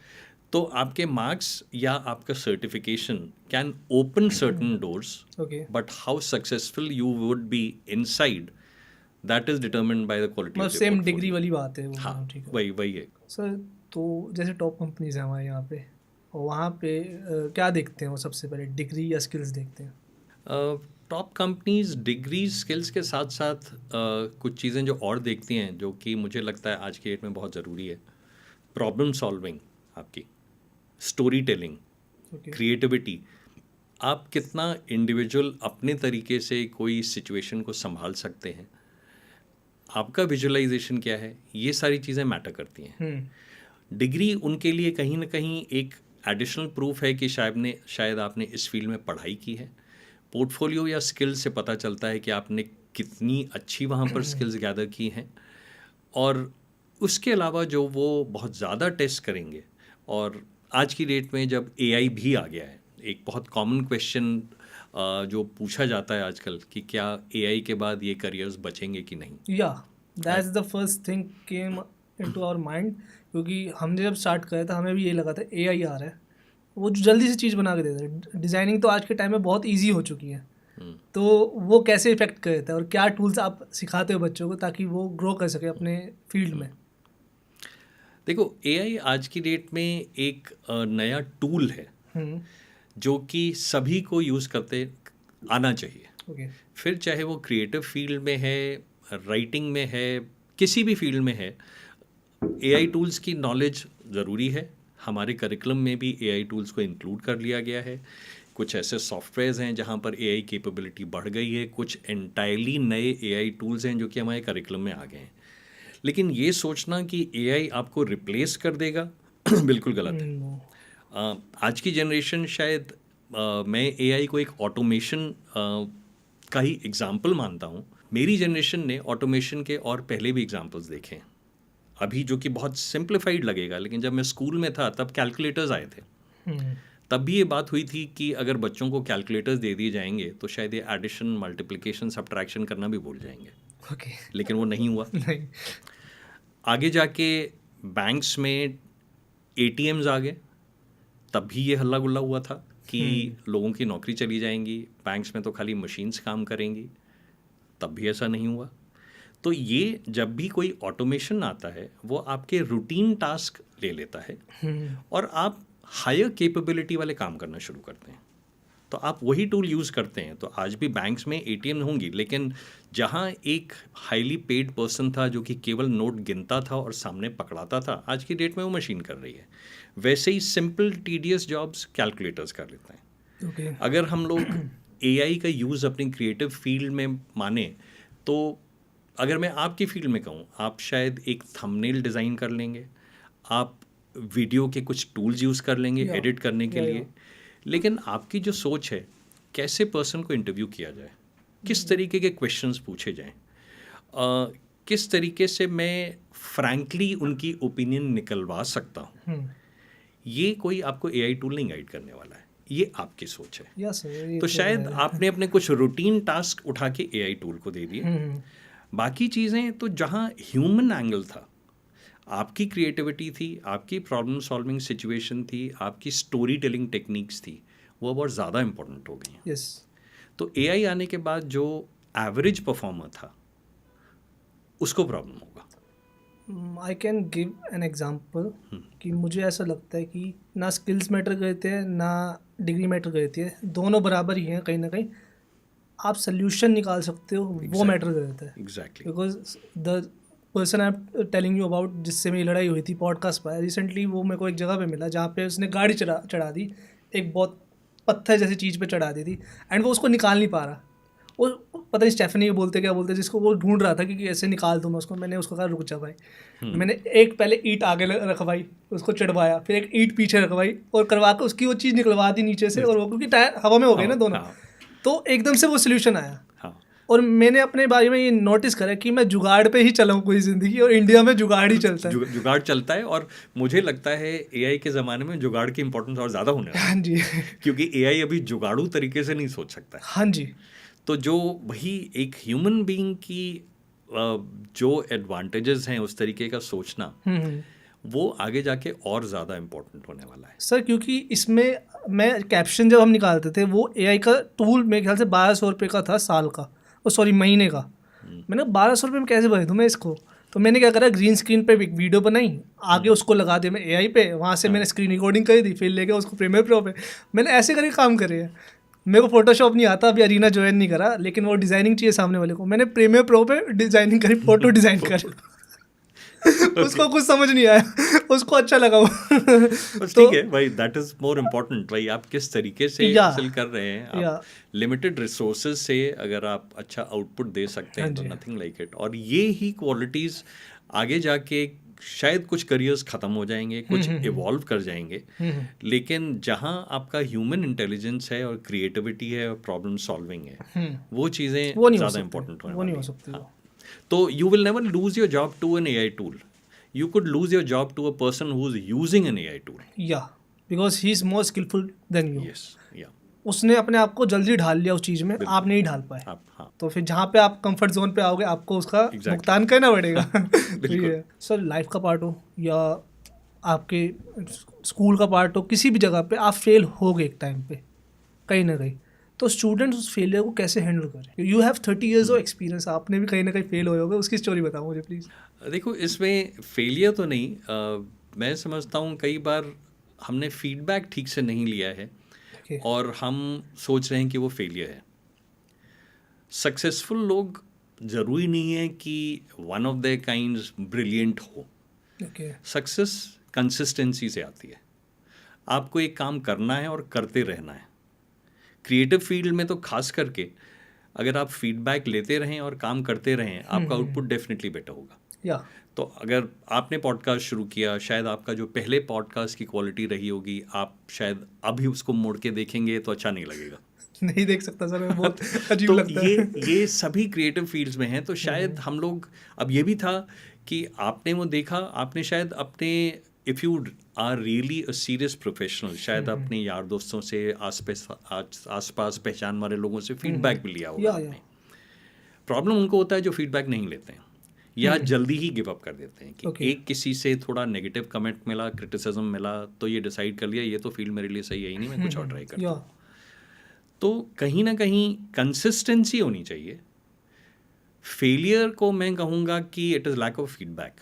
तो आपके मार्क्स या आपका certification can open certain doors, okay. But how successful you would be inside, that is determined by the quality मतलब of your same portfolio. Degree वाली बात है वो। हाँ, ठीक है वही वही है सर। तो जैसे टॉप कंपनीज हैं हमारे यहाँ पे, और वहाँ पे क्या देखते हैं वो सबसे पहले, डिग्री या स्किल्स देखते हैं? टॉप कंपनीज डिग्री स्किल्स के साथ साथ कुछ चीज़ें जो और देखती हैं जो कि मुझे लगता है आज की डेट में बहुत ज़रूरी है। प्रॉब्लम सॉल्विंग, आपकी स्टोरी टेलिंग, ओके। क्रिएटिविटी, आप कितना इंडिविजुअल अपने तरीके से कोई सिचुएशन को संभाल सकते हैं, आपका विजुअलाइजेशन क्या है, ये सारी चीज़ें मैटर करती हैं। डिग्री उनके लिए कहीं ना कहीं एक एडिशनल प्रूफ है कि शायद आपने इस फील्ड में पढ़ाई की है। पोर्टफोलियो या स्किल से पता चलता है कि आपने कितनी अच्छी वहाँ पर स्किल्स गैदर की हैं। और उसके अलावा जो वो बहुत ज़्यादा टेस्ट करेंगे, और आज की डेट में जब एआई भी आ गया है, एक बहुत कॉमन क्वेश्चन जो पूछा जाता है आजकल कि क्या एआई के बाद ये करियर्स बचेंगे कि नहीं। Yeah that's the first thing came into our mind, क्योंकि हमने जब स्टार्ट किया था हमें भी ये लगा था एआई आ रहा है, वो जो जल्दी से चीज़ बना के देता है। डिज़ाइनिंग तो आज के टाइम में बहुत इजी हो चुकी है, तो वो कैसे इफेक्ट करता है और क्या टूल्स आप सिखाते हो बच्चों को ताकि वो ग्रो कर सके अपने फील्ड में? देखो, एआई आज की डेट में एक नया टूल है जो कि सभी को यूज़ करते आना चाहिए। ओके। फिर चाहे वो क्रिएटिव फील्ड में है, राइटिंग में है, किसी भी फील्ड में है, एआई टूल्स की नॉलेज ज़रूरी है। हमारे करिकुलम में भी एआई टूल्स को इंक्लूड कर लिया गया है। कुछ ऐसे सॉफ्टवेयर्स हैं जहाँ पर एआई कैपेबिलिटी बढ़ गई है, कुछ एंटायरली नए एआई टूल्स हैं जो कि हमारे करिकुलम में आ गए हैं। लेकिन ये सोचना कि एआई आपको रिप्लेस कर देगा बिल्कुल गलत है। आज की जनरेशन शायद मैं एआई को एक ऑटोमेशन का ही एग्जाम्पल मानता हूँ। मेरी जनरेशन ने ऑटोमेशन के और पहले भी एग्जाम्पल्स देखे हैं अभी, जो कि बहुत सिंप्लीफाइड लगेगा, लेकिन जब मैं स्कूल में था तब कैलकुलेटर्स आए थे। तब भी ये बात हुई थी कि अगर बच्चों को कैलकुलेटर्स दे दिए जाएंगे तो शायद ये एडिशन, मल्टीप्लिकेशन, सब्ट्रैक्शन करना भी भूल जाएंगे। ओके। लेकिन वो नहीं हुआ। नहीं। आगे जाके बैंक्स में एटीएम्स आ गए, तब भी ये हल्ला गुल्ला हुआ था कि लोगों की नौकरी चली जाएंगी, बैंक्स में तो खाली मशीन्स काम करेंगी। तब भी ऐसा नहीं हुआ। तो ये जब भी कोई ऑटोमेशन आता है वो आपके रूटीन टास्क ले लेता है और आप हायर कैपेबिलिटी वाले काम करना शुरू करते हैं। तो आप वही टूल यूज़ करते हैं। तो आज भी बैंक्स में एटीएम होंगी, लेकिन जहाँ एक हाईली पेड पर्सन था जो कि केवल नोट गिनता था और सामने पकड़ाता था, आज की डेट में वो मशीन कर रही है। वैसे ही सिंपल टीडियस जॉब्स कैलकुलेटर्स कर लेते हैं। ओके। अगर हम लोग एआई का यूज़ अपनी क्रिएटिव फील्ड में माने, तो अगर मैं आपकी फील्ड में कहूँ, आप शायद एक थंबनेल डिज़ाइन कर लेंगे, आप वीडियो के कुछ टूल्स यूज़ कर लेंगे एडिट करने के लिए। लेकिन आपकी जो सोच है, कैसे पर्सन को इंटरव्यू किया जाए, किस तरीके के क्वेश्चंस पूछे जाएं, किस तरीके से मैं फ्रैंकली उनकी ओपिनियन निकलवा सकता हूँ, ये कोई आपको एआई टूल नहीं गाइड करने वाला है, ये आपकी सोच है। Yes sir. तो शायद आपने अपने कुछ रूटीन टास्क उठा के एआई टूल को दे दिए। बाकी चीज़ें तो जहाँ ह्यूमन एंगल था, आपकी क्रिएटिविटी थी, आपकी प्रॉब्लम सॉल्विंग सिचुएशन थी, आपकी स्टोरी टेलिंग टेक्निक्स थी, वो बहुत ज़्यादा इम्पोर्टेंट हो गई हैं। यस। तो एआई आने के बाद जो एवरेज परफॉर्मर था उसको प्रॉब्लम होगा। I can give an example कि मुझे ऐसा लगता है कि ना स्किल्स मैटर करते हैं ना डिग्री मैटर करती है, दोनों बराबर ही हैं कहीं ना कहीं। आप सोल्यूशन निकाल सकते हो, वो मैटर करता है। Exactly. Because the person I am telling you about, जिससे मेरी लड़ाई हुई थी पॉडकास्ट पर रिसेंटली, वो मेरे को एक जगह पे मिला जहाँ पे उसने गाड़ी चढ़ा दी, एक बहुत पत्थर जैसी चीज़ पे चढ़ा दी थी, एंड वो उसको निकाल नहीं पा रहा। वो पता नहीं स्टेफनी बोलते क्या बोलते, जिसको वो ढूंढ रहा था कि कैसे निकाल दूँ मैं उसको। मैंने उसको कहा रुक जा भाई। मैंने एक पहले ईंट आगे रखवाई, उसको चढ़वाया, फिर एक ईंट पीछे रखवाई और करवा के उसकी वो चीज़ निकलवा दी नीचे से, और वो क्योंकि टायर हवा में हो गए ना दोनों, तो एकदम से वो सोल्यूशन आया। और मैंने अपने बारे में ये नोटिस करा कि मैं जुगाड़ पे ही चला हूँ पूरी ज़िंदगी, और इंडिया में जुगाड़ ही चलता है। जुगाड़ चलता है, और मुझे लगता है एआई के ज़माने में जुगाड़ की इंपॉर्टेंस और ज़्यादा होने वाली है। हाँ जी। क्योंकि एआई अभी जुगाड़ू तरीके से नहीं सोच सकता है। हाँ जी। तो जो वही एक ह्यूमन बीइंग की जो एडवांटेजेस हैं उस तरीके का सोचना, वो आगे जाके और ज़्यादा इम्पोर्टेंट होने वाला है सर। क्योंकि इसमें मैं कैप्शन जब हम निकालते थे, वो एआई का टूल मेरे ख्याल से 1200 रुपये का था साल का, सॉरी महीने का। मैंने 1200 रुपये में कैसे भर दूँ मैं इसको? तो मैंने क्या करा, ग्रीन स्क्रीन पे एक वीडियो बनाई, आगे उसको लगा दिया मैं एआई पे, वहाँ से मैंने स्क्रीन रिकॉर्डिंग कर दी, फिर लेके उसको प्रीमियर प्रो पे। मैंने ऐसे करके काम करे हैं। मेरे को फोटोशॉप नहीं आता, अभी अरीना ज्वाइन नहीं करा, लेकिन वो डिज़ाइनिंग चाहिए सामने वाले को, मैंने प्रीमियर प्रो पे डिज़ाइनिंग करी, फोटो डिज़ाइन कर उसको कुछ समझ नहीं आया, उसको अच्छा लगा वो। ठीक है भाई, दैट इज मोर इम्पोर्टेंट भाई, आप किस तरीके से हासिल कर रहे हैं। आप लिमिटेड रिसोर्सेज से अगर आप अच्छा आउटपुट दे सकते हैं तो नथिंग लाइक इट। और ये ही क्वालिटीज़ आगे जाके शायद कुछ करियर्स ख़त्म हो जाएंगे, कुछ इवॉल्व कर जाएंगे, लेकिन जहाँ आपका ह्यूमन इंटेलिजेंस है और क्रिएटिविटी है और प्रॉब्लम सॉल्विंग है, वो चीज़ें ज़्यादा इंपॉर्टेंट होने वाली हैं। तो you will never lose your job to an AI tool. You could lose your job to a person who's using an AI tool. Yeah, because he is more skillful than you. Yes, yeah. उसने अपने आप को जल्दी ढाल लिया उस चीज़ में, आप नहीं ढाल पाए। हाँ। तो फिर जहाँ पे आप कंफर्ट जोन पे आओगे, आपको उसका भुगतान करना पड़ेगा। सर लाइफ का पार्ट हो या आपके स्कूल का पार्ट हो, किसी भी जगह पे आप फेल होगे एक टाइम पे कहीं ना कहीं, तो स्टूडेंट्स उस फेलियर को कैसे हैंडल करें? You have 30 years of experience, आपने भी कहीं ना कहीं फेल हुए होगे, उसकी स्टोरी बताओ मुझे प्लीज़। देखो, इसमें फेलियर तो नहीं, मैं समझता हूँ कई बार हमने फीडबैक ठीक से नहीं लिया है और हम सोच रहे हैं कि वो फेलियर है। सक्सेसफुल लोग ज़रूरी नहीं है कि one of the kinds brilliant हो। सक्सेस कंसिस्टेंसी से आती है। आपको एक काम करना है और करते रहना है। क्रिएटिव फील्ड में तो खास करके अगर आप फीडबैक लेते रहें और काम करते रहें, आपका आउटपुट डेफिनेटली बेटर होगा। तो अगर आपने पॉडकास्ट शुरू किया, शायद आपका जो पहले पॉडकास्ट की क्वालिटी रही होगी, आप शायद अभी उसको मोड़ के देखेंगे तो अच्छा नहीं लगेगा। नहीं देख सकता सर, बहुत अजीब लगता है। ये सभी क्रिएटिव फील्ड्स में हैं। तो शायद हम लोग, अब ये भी था कि आपने वो देखा, आपने शायद अपने, if you are really a serious professional, शायद अपने यार दोस्तों से, आसपास पहचान वाले लोगों से फीडबैक भी लिया होगा आपने। प्रॉब्लम उनको होता है जो फीडबैक नहीं लेते हैं या जल्दी ही गिव अप कर देते हैं कि एक किसी से थोड़ा नेगेटिव कमेंट मिला, क्रिटिसिज्म मिला, तो ये डिसाइड कर लिया ये तो फील्ड मेरे लिए सही है ही नहीं, मैं कुछ और ट्राई करता हूँ। तो कहीं ना कहीं कंसिस्टेंसी होनी चाहिए। फेलियर को मैं कहूँगा कि it is lack of feedback.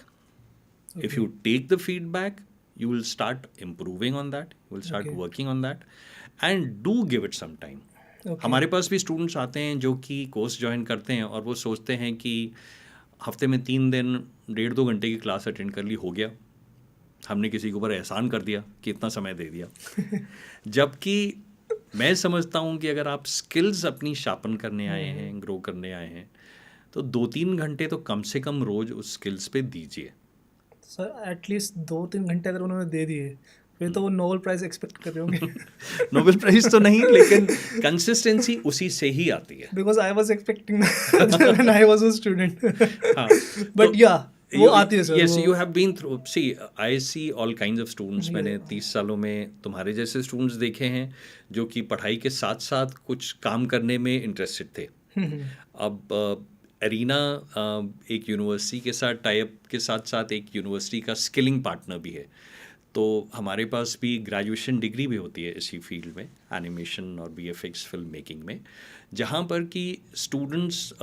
If you take the feedback, you will start improving on that, you will start working on that, and do give it some time. हमारे पास भी स्टूडेंट्स आते हैं जो कि कोर्स ज्वाइन करते हैं और वो सोचते हैं कि हफ्ते में 3 दिन 1.5-2 घंटे की क्लास अटेंड कर ली, हो गया, हमने किसी के ऊपर एहसान कर दिया कि इतना समय दे दिया। जबकि मैं समझता हूँ कि अगर आप स्किल्स अपनी शार्पन करने आए हैं, ग्रो करने आए हैं, तो 2-3 घंटे तो कम से कम रोज़ उस स्किल्स पे दीजिए। सर एटलीस्ट 2-3 घंटे अगर उन्होंने दे दिए, फिर तो वो नोबेल प्राइज एक्सपेक्ट कर रहे होंगे। नोबेल प्राइज तो नहीं, लेकिन कंसिस्टेंसी उसी से ही आती है। Because I was expecting when I was a student. But yeah वो आती है sir. Yes, you have been through, see I see all kinds of students. मैंने 30 सालों में तुम्हारे जैसे स्टूडेंट्स देखे हैं जो कि पढ़ाई के साथ साथ कुछ काम करने में इंटरेस्टेड थे। अब एरीना एक यूनिवर्सिटी के साथ टाई अप के साथ साथ एक यूनिवर्सिटी का स्किलिंग पार्टनर भी है। तो हमारे पास भी ग्रेजुएशन डिग्री भी होती है इसी फील्ड में, एनिमेशन और वीएफएक्स फिल्म मेकिंग में, जहाँ पर कि स्टूडेंट्स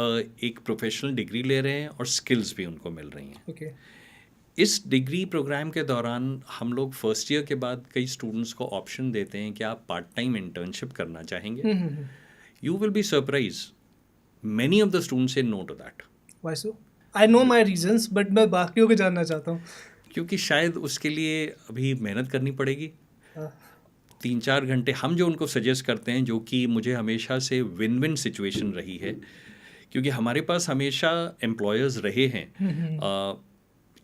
एक प्रोफेशनल डिग्री ले रहे हैं और स्किल्स भी उनको मिल रही हैं। ओके इस डिग्री प्रोग्राम के दौरान हम लोग फर्स्ट ईयर के बाद कई स्टूडेंट्स को ऑप्शन देते हैं कि आप पार्ट टाइम इंटर्नशिप करना चाहेंगे। You will be surprise, many of the students say no to that. Why so? I know my reasons, but मैं बाकियों को जानना चाहता हूँ। क्योंकि शायद उसके लिए अभी मेहनत करनी पड़ेगी। हाँ। 3-4 घंटे हम जो उनको सजेस्ट करते हैं, जो कि मुझे हमेशा से विन विन सिचुएशन रही है, क्योंकि हमारे पास हमेशा एम्प्लॉयर्स रहे हैं।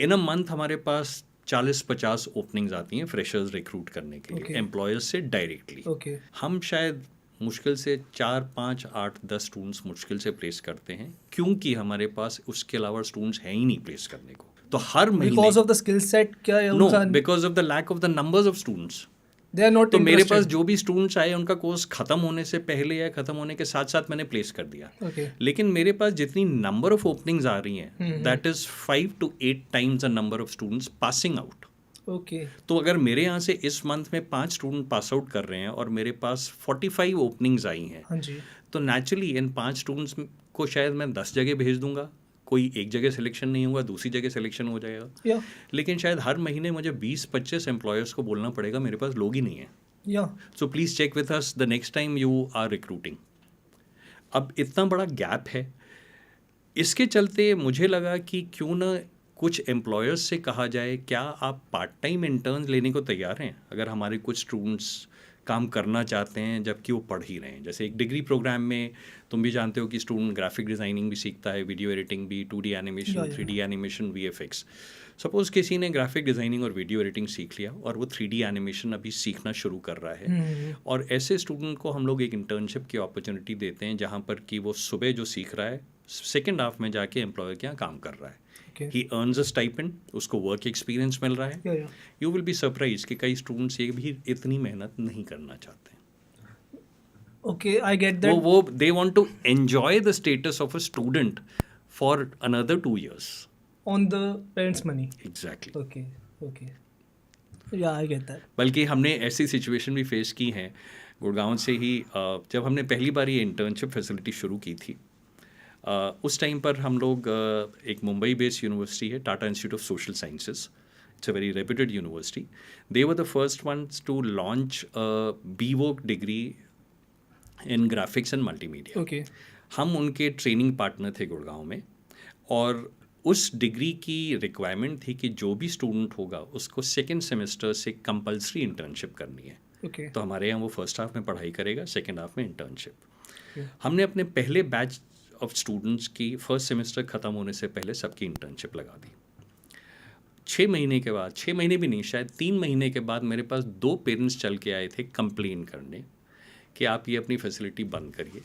इन अ मंथ हमारे पास 40-50 ओपनिंग्स आती हैं फ्रेशर्स रिक्रूट करने के लिए एम्प्लॉयर्स से डायरेक्टली। हम शायद मुश्किल से 4, 5, 8, 10 स्टूडेंट्स मुश्किल से प्लेस करते हैं, क्योंकि हमारे पास उसके अलावा स्टूडेंट्स हैं ही नहीं प्लेस करने को। तो हर महीने because of the skill set क्या है? No, because of the lack of the numbers of students. They are not तो मेरे पास जो भी स्टूडेंट्स आए उनका कोर्स खत्म होने से पहले या खत्म होने के साथ साथ मैंने प्लेस कर दिया। लेकिन मेरे पास जितनी नंबर ऑफ ओपनिंग्स आ रही हैं, that is 5 to 8 times the number of students passing out. तो अगर मेरे यहाँ से इस मंथ में 5 स्टूडेंट पास आउट कर रहे हैं और मेरे पास 45 ओपनिंग्स आई हैं, तो नेचुरली इन 5 स्टूडेंट्स को शायद मैं 10 जगह भेज दूंगा, कोई एक जगह सिलेक्शन नहीं होगा, दूसरी जगह सिलेक्शन हो जाएगा। लेकिन शायद हर महीने मुझे 20-25 एम्प्लॉयर्स को बोलना पड़ेगा मेरे पास लोग ही नहीं है। So please check with us the next time you are recruiting. अब इतना बड़ा गैप है, इसके चलते मुझे लगा कि क्यों ना कुछ एम्प्लॉयर्स से कहा जाए, क्या आप पार्ट टाइम इंटर्न लेने को तैयार हैं अगर हमारे कुछ स्टूडेंट्स काम करना चाहते हैं जबकि वो पढ़ ही रहे हैं। जैसे एक डिग्री प्रोग्राम में तुम भी जानते हो कि स्टूडेंट ग्राफिक डिज़ाइनिंग भी सीखता है, वीडियो एडिटिंग भी, 2D animation, 3D animation, VFX। Suppose किसी ने ग्राफिक डिज़ाइनिंग और वीडियो एडिटिंग सीख लिया और वो 3D एनिमेशन अभी सीखना शुरू कर रहा है, और ऐसे स्टूडेंट को हम लोग एक इंटर्नशिप की अपॉर्चुनिटी देते हैं जहाँ पर कि वो सुबह जो सीख रहा है सेकेंड हाफ में जाके एम्प्लॉयर के यहाँ काम कर रहा है। ही अर्न्स अ स्टाइपेंड, उसको वर्क एक्सपीरियंस मिल रहा है। यू विल बी सरप्राइज कि कई स्टूडेंट्स ये भी इतनी मेहनत नहीं करना चाहते हैं। Okay, I get that. वो they want to enjoy the status of a student for another 2 years on the parents money. Exactly. Okay, yeah I get that. बल्कि हमने ऐसी सिचुएशन भी फेस की हैं गुड़गांव से ही, जब हमने पहली बार ये इंटर्नशिप फैसिलिटी शुरू की थी, उस टाइम पर हम लोग एक मुंबई बेस्ड यूनिवर्सिटी है, Tata institute of social sciences, it's a very reputed university. They were the first ones to launch BVoc degree in graphics and multimedia. हम उनके ट्रेनिंग पार्टनर थे गुड़गांव में, और उस डिग्री की रिक्वायरमेंट थी कि जो भी स्टूडेंट होगा उसको सेकेंड सेमेस्टर से कंपलसरी इंटर्नशिप करनी है। तो हमारे यहाँ वो फर्स्ट हाफ में पढ़ाई करेगा, सेकेंड हाफ में इंटर्नशिप। हमने अपने पहले बैच ऑफ स्टूडेंट्स की फर्स्ट सेमेस्टर ख़त्म होने से पहले सबकी इंटर्नशिप लगा दी। 6 महीने के बाद, 6 महीने भी नहीं, शायद 3 महीने के बाद मेरे पास 2 पेरेंट्स चल के आए थे कंप्लेन करने कि आप ये अपनी फैसिलिटी बंद करिए,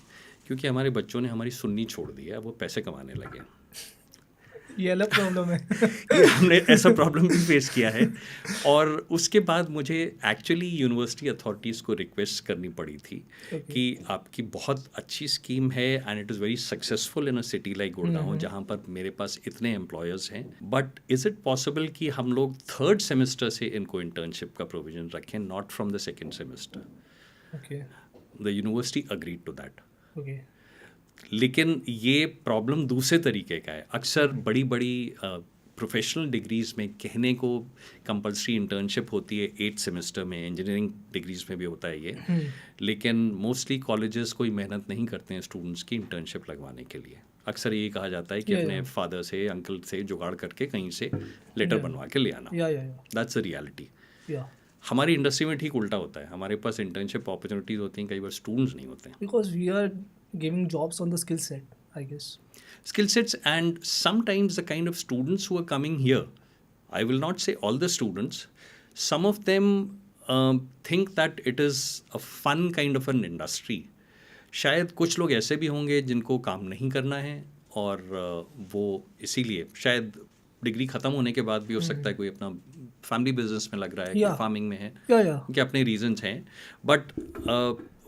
क्योंकि हमारे बच्चों ने हमारी सुननी छोड़ दी है, अब वो पैसे कमाने लगे। ये अलग प्रॉब्लम है। ये हमने ऐसा प्रॉब्लम भी फेस किया है। और उसके बाद मुझे एक्चुअली यूनिवर्सिटी अथॉरिटीज़ को रिक्वेस्ट करनी पड़ी थी कि आपकी बहुत अच्छी स्कीम है and it is very successful in a city like Gurgaon, जहाँ पर मेरे पास इतने एम्प्लॉयर्स हैं, बट इज़ इट पॉसिबल कि हम लोग 3rd सेमेस्टर से इनको इंटर्नशिप का प्रोविजन रखें, not from the 2nd semester. The university agreed to that. लेकिन ये प्रॉब्लम दूसरे तरीके का है। अक्सर बड़ी बड़ी प्रोफेशनल डिग्रीज़ में कहने को कंपलसरी इंटर्नशिप होती है 8th सेमेस्टर में, इंजीनियरिंग डिग्रीज़ में भी होता है ये, लेकिन मोस्टली कॉलेजेस कोई मेहनत नहीं करते हैं स्टूडेंट्स की इंटर्नशिप लगवाने के लिए। अक्सर ये कहा जाता है कि अपने फादर से, अंकल से जुगाड़ करके कहीं से लेटर बनवा के ले आना। That's a reality. हमारी इंडस्ट्री में ठीक उल्टा होता है, हमारे पास इंटर्नशिप अपॉर्चुनिटीज़ होती हैं, कई बार स्टूडेंट्स नहीं होते हैं। Because we are giving jobs on the skill set, I guess. Skill sets, and sometimes the kind of students who are coming here, I will not say all the students, some of them think that it is a fun kind of an industry. शायद कुछ लोग ऐसे भी होंगे जिनको काम नहीं करना है, और वो इसीलिए शायद डिग्री ख़त्म होने के बाद भी हो सकता है कोई अपना फैमिली बिजनेस में लग रहा है, कोई फार्मिंग में है, कि अपने रीजंस हैं। But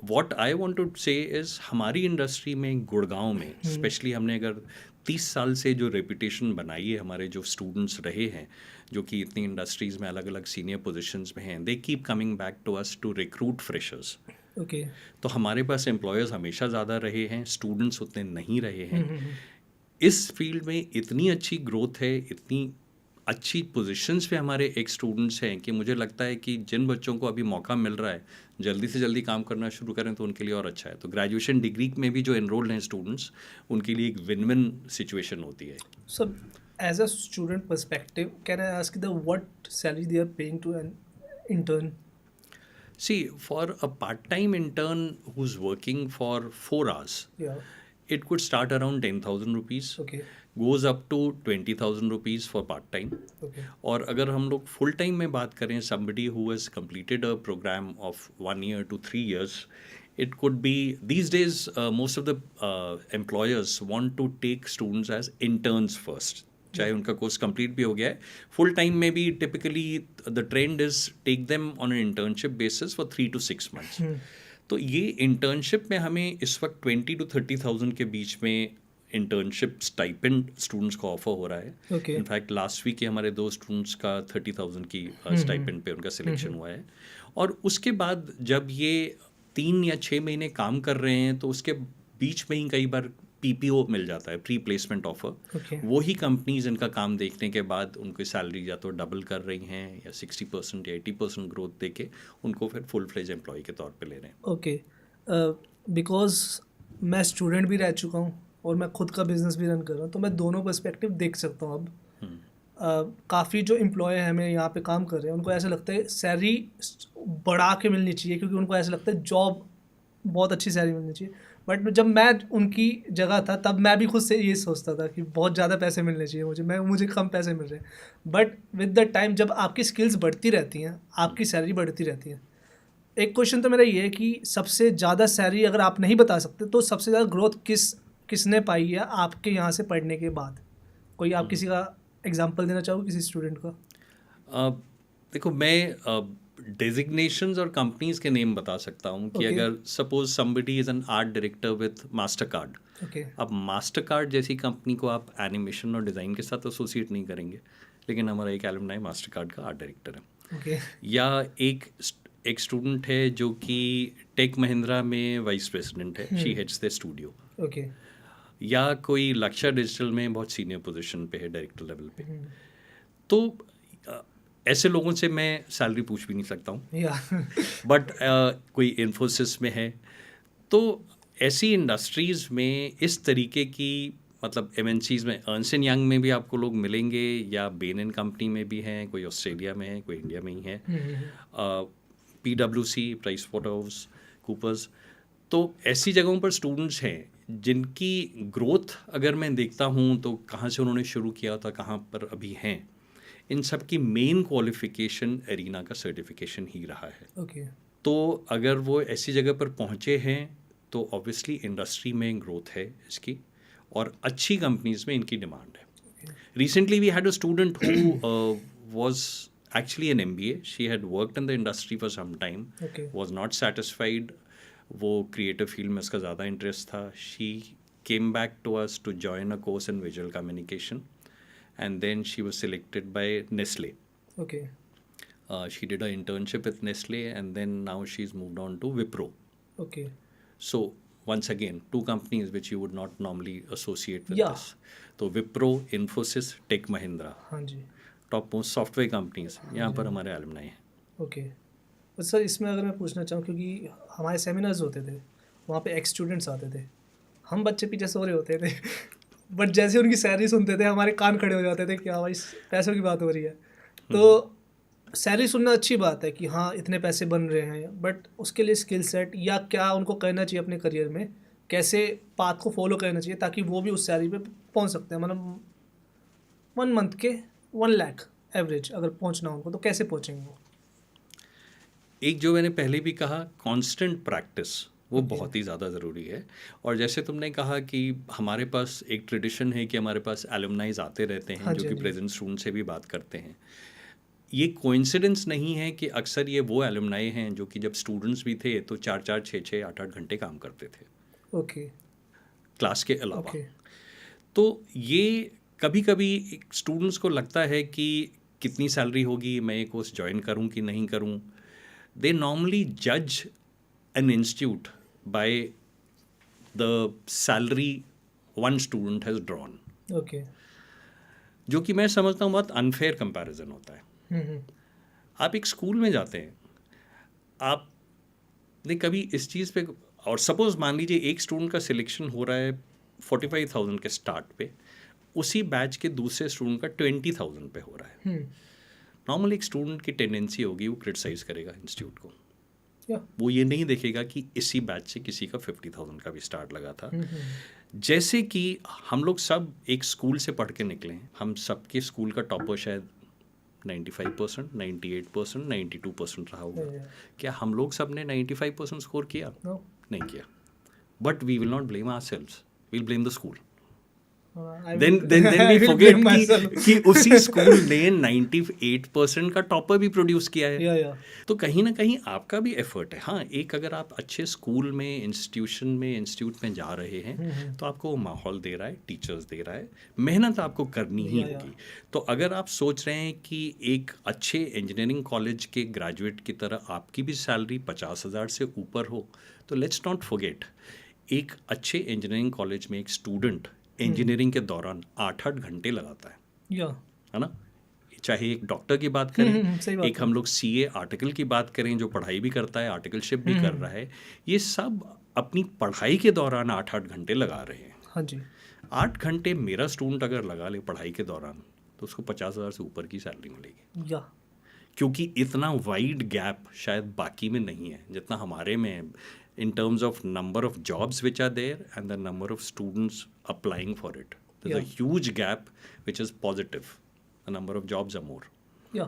what I want to say is, हमारी इंडस्ट्री में गुड़गांव में स्पेशली हमने अगर 30 साल से जो रेपुटेशन बनाई है हमारे जो स्टूडेंट्स रहे हैं, जो कि इतनी इंडस्ट्रीज़ में अलग अलग सीनियर पोजीशंस में हैं, they keep coming back to us to recruit freshers. Okay. तो हमारे पास एम्प्लॉयर्स हमेशा ज़्यादा रहे हैं, स्टूडेंट्स उतने नहीं रहे हैं। इस फील्ड में इतनी अच्छी ग्रोथ है, इतनी अच्छी पोजीशंस पे हमारे एक स्टूडेंट्स हैं कि मुझे लगता है कि जिन बच्चों को अभी मौका मिल रहा है जल्दी से जल्दी काम करना शुरू करें तो उनके लिए और अच्छा है। तो ग्रेजुएशन डिग्री में भी जो एनरोल्ड हैं स्टूडेंट्स, उनके लिए एक विन विन सिचुएशन होती है। So, as a student perspective, can I ask the what salary they are paying to an intern? See, for a part-time intern who's working for 4 hours, Yeah. it could start around 10,000 rupees, Okay. goes up to 20,000 rupees for part-time. Okay. और अगर हम लोग full time में बात करें, somebody who has completed a program of 1 year to 3 years, it could be these days most of the employers want to take students as interns first. चाहे उनका course complete भी हो गया है, फुल टाइम में भी typically the trend is take them on an internship basis for 3 to 6 months. तो ये इंटर्नशिप में हमें इस वक्त 20,000 to 30,000 के बीच में इंटर्नशिप स्टाइपेंड स्टूडेंट्स को ऑफर हो रहा है. Okay. इनफैक्ट लास्ट वीक के हमारे 2 स्टूडेंट्स का 30,000 की स्टाइपेंड पे उनका सिलेक्शन हुआ है. और उसके बाद जब ये 3 या 6 महीने काम कर रहे हैं तो उसके बीच में ही कई बार PPO मिल जाता है, प्री प्लेसमेंट ऑफर. Okay. वही कंपनीज इनका काम देखने के बाद उनकी सैलरी या तो डबल कर रही हैं या 60% या 80% ग्रोथ देके उनको फिर फुल फ्लेज एम्प्लॉय के तौर पे ले रहे हैं. ओके. बिकॉज मैं स्टूडेंट भी रह चुका हूँ और मैं खुद का बिजनेस भी रन कर रहा हूँ, तो मैं दोनों पर्सपेक्टिव देख सकता हूँ अब. काफ़ी जो एम्प्लॉय हैं हमें यहाँ पे काम कर रहे हैं, उनको ऐसा लगता है सैलरी बढ़ा के मिलनी चाहिए, क्योंकि उनको ऐसा लगता है जॉब बहुत अच्छी सैलरी मिलनी चाहिए. बट जब मैं उनकी जगह था तब मैं भी खुद से ये सोचता था कि बहुत ज़्यादा पैसे मिलने चाहिए मुझे कम पैसे मिल रहे हैं. बट विद द टाइम जब आपकी स्किल्स बढ़ती रहती हैं, आपकी सैलरी बढ़ती रहती है. एक क्वेश्चन तो मेरा ये है कि सबसे ज़्यादा सैलरी अगर आप नहीं बता सकते तो सबसे ज़्यादा ग्रोथ किसने पाई है आपके यहाँ से पढ़ने के बाद? कोई आप किसी का एग्जांपल देना चाहोगे, किसी स्टूडेंट का? देखो, मैं डेजिग्नेशंस और कंपनीज के नेम बता सकता हूँ कि Okay. अगर suppose somebody is an art director with master card. Okay. अब मास्टर कार्ड जैसी कंपनी को आप एनिमेशन और डिज़ाइन के साथ एसोसिएट नहीं करेंगे, लेकिन हमारा एक एलुमनाई मास्टर कार्ड का आर्ट डायरेक्टर है. ओके. या एक स्टूडेंट है जो कि टेक महिंद्रा में वाइस प्रेसिडेंट है, she heads the studio. Okay. या कोई लक्ष्य डिजिटल में बहुत सीनियर पोजीशन पे है, डायरेक्टर लेवल पे. तो ऐसे लोगों से मैं सैलरी पूछ भी नहीं सकता हूँ. या. बट कोई इन्फोसिस में है, तो ऐसी इंडस्ट्रीज़ में इस तरीके की, मतलब MNCs में अर्न्स्ट एंड यंग में भी आपको लोग मिलेंगे, या बेन एंड कंपनी में भी हैं, कोई ऑस्ट्रेलिया में है, कोई इंडिया में ही है, PwC, प्राइस वाटरहाउस कूपर्स. तो ऐसी जगहों पर स्टूडेंट्स हैं जिनकी ग्रोथ अगर मैं देखता हूँ तो कहाँ से उन्होंने शुरू किया था, कहाँ पर अभी हैं, इन सब की मेन क्वालिफिकेशन एरिना का सर्टिफिकेशन ही रहा है. ओके. तो अगर वो ऐसी जगह पर पहुँचे हैं तो ऑब्वियसली इंडस्ट्री में ग्रोथ है इसकी, और अच्छी कंपनीज में इनकी डिमांड है. Recently we had a student who was actually an MBA. She had worked in the industry for some time, Okay. Was not satisfied. वो क्रिएटिव फील्ड में उसका ज़्यादा इंटरेस्ट था. She came back to us to join a course in visual communication, and then she was selected by Nestle. Okay. She did an internship with Nestle, and then now she's moved on to Wipro. Okay. So once again, 2 companies which you would not normally associate with Yeah. this. तो Wipro, Infosys, Tech Mahindra, हाँ जी. top most software companies, यहाँ पर हमारे alumni हैं. Okay. तो sir इसमें अगर मैं पूछना चाहूँ, क्योंकि हमारे सेमिनार्स होते थे, वहाँ पे एक्स स्टूडेंट्स आते थे, हम बच्चे पीछे सो रहे होते थे बट जैसे उनकी सैलरी सुनते थे हमारे कान खड़े हो जाते थे कि हाँ भाई पैसों की बात हो रही है. तो सैलरी सुनना अच्छी बात है कि हाँ इतने पैसे बन रहे हैं, बट उसके लिए स्किल सेट या क्या उनको करना चाहिए अपने करियर में, कैसे पाथ को फॉलो करना चाहिए ताकि वो भी उस सैलरी पे पहुंच सकते हैं. मतलब 1 मंथ के 1 लाख एवरेज अगर पहुंचना उनको, तो कैसे पहुंचेंगे वो? एक जो मैंने पहले भी कहा, कांस्टेंट प्रैक्टिस, वो बहुत ही ज़्यादा ज़रूरी है. और जैसे तुमने कहा कि हमारे पास एक ट्रेडिशन है कि हमारे पास एलुमनाइज आते रहते हैं, हाँ जो जी, कि हाँ जी. प्रेजेंट स्टूडेंट से भी बात करते हैं. ये कोइंसिडेंस नहीं है कि अक्सर ये वो एलुमनाई हैं जो कि जब स्टूडेंट्स भी थे तो 4-4, 6-6, 8-8 घंटे काम करते थे ओके. क्लास के अलावा. ओके. तो ये कभी कभी स्टूडेंट्स को लगता है कि कितनी सैलरी होगी, मैं ये कोर्स ज्वाइन करूं कि नहीं करूं. दे नॉर्मली जज an institute by the salary one student has drawn, okay. जो कि मैं समझता हूँ बहुत अनफेयर कंपैरिजन होता है. हम्म. आप एक स्कूल में जाते हैं, आपने कभी इस चीज़ पे, और सपोज मान लीजिए एक स्टूडेंट का सिलेक्शन हो रहा है 45,000 के स्टार्ट पे, उसी बैच के दूसरे स्टूडेंट का 20,000 पे हो रहा है. नॉर्मल एक स्टूडेंट की टेंडेंसी होगी वो क्रिटिसाइज करेगा इंस्टीट्यूट को. या. वो ये नहीं देखेगा कि इसी बैच से किसी का 50,000 का भी स्टार्ट लगा था. जैसे कि हम लोग सब एक स्कूल से पढ़ के निकले हैं, हम सबके स्कूल का टॉपर शायद 95%, 98%, 92% रहा होगा. क्या हम लोग सब ने 95% स्कोर किया? No. नहीं किया. But we will not blame ourselves, we will blame the school. I then will- I we will forget blame myself. कि उसी स्कूल ने 98% का टॉपर भी प्रोड्यूस किया है. Yeah, yeah. तो कहीं ना कहीं आपका भी एफर्ट है. हाँ, एक अगर आप अच्छे स्कूल में, इंस्टीट्यूट में जा रहे हैं तो आपको वो माहौल दे रहा है, टीचर्स दे रहा है, मेहनत आपको करनी ही Yeah, yeah. होगी. तो अगर आप सोच रहे हैं कि एक अच्छे इंजीनियरिंग कॉलेज के ग्रेजुएट की तरह आपकी भी सैलरी 50,000 से ऊपर हो, तो लेट्स नॉट फॉरगेट, एक अच्छे इंजीनियरिंग कॉलेज में एक स्टूडेंट इंजीनियरिंग के दौरान 8-8 घंटे लगाता है. Yeah. है ना. चाहे एक डॉक्टर की बात करें, सही बात एक हम लोग CA आर्टिकल की बात करें जो पढ़ाई भी करता है, आर्टिकलशिप भी कर रहा है, ये सब अपनी पढ़ाई के दौरान 8-8 घंटे लगा रहे हैं. हाँ जी. 8 घंटे मेरा स्टूडेंट अगर लगा ले पढ़ाई के दौरान तो उसको 50,000 से ऊपर की सैलरी मिलेगी. या. क्योंकि इतना वाइड गैप शायद बाकी में नहीं है जितना हमारे में है, in terms of number of jobs which are there and the number of students applying for it. There's a Yeah. huge gap which is positive. The number of jobs are more. या.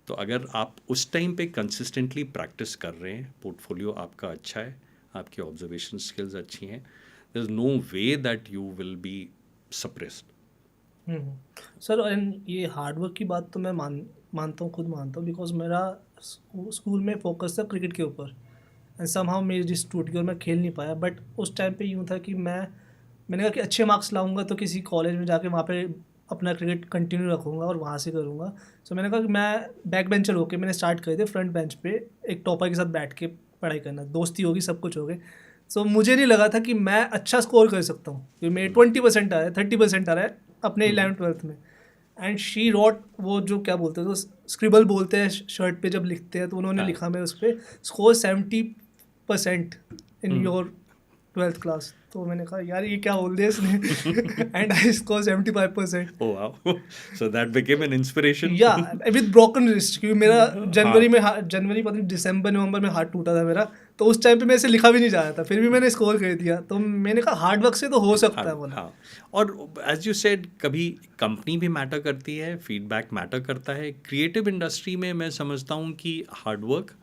तो अगर आप उस time पे consistently practice कर रहे हैं, portfolio आपका अच्छा है, आपकी ऑब्जर्वेशन स्किल्स अच्छी हैं, there is no way that you will be suppressed. Sir, and ये हार्डवर्क की बात तो मैं मानता हूँ, खुद मानता हूँ, बिकॉज मेरा स्कूल में फोकस था क्रिकेट के ऊपर, एंड समहाउ मेरी जिस टूट गई और मैं खेल नहीं पाया. बट उस टाइम पे यूँ था कि मैंने कहा कि अच्छे मार्क्स लाऊंगा तो किसी कॉलेज में जाके वहाँ पे अपना क्रिकेट कंटिन्यू रखूँगा और वहाँ से करूँगा. सो मैंने कहा कि मैं बैक बेंचर होकर मैंने स्टार्ट कर दिया फ्रंट बेंच पे एक टॉपर के साथ बैठ के पढ़ाई करना. दोस्ती होगी, सब कुछ हो गए. सो मुझे नहीं लगा था कि मैं अच्छा स्कोर कर सकता हूँ, क्योंकि मेरे 20% आ रहा है, 30% आ रहा है अपने 11th-12th में. एंड शी रॉट, वो जो क्या बोलते हैं, तो स्क्रिबल बोलते हैं शर्ट पे जब लिखते हैं, तो उन्होंने लिखा मैं उस पर score 70% in your 12th class. तो मैंने कहा यार ये क्या बोल दिया इसने. And I score 75%. Oh wow. So that became an inspiration. या विद ब्रोकन रिस्ट, क्योंकि मेरा जनवरी पता नहीं दिसंबर-नवंबर में हाथ टूटा था मेरा. तो उस टाइम पे मेरे से लिखा भी नहीं जा रहा था, फिर भी मैंने स्कोर कर दिया. तो मैंने कहा हार्ड वर्क से तो हो सकता है बोला. हाँ. और एज यू सेड, कभी कंपनी भी मैटर करती है, फीडबैक मैटर करता है. क्रिएटिव इंडस्ट्री में मैं समझता हूँ कि हार्डवर्क,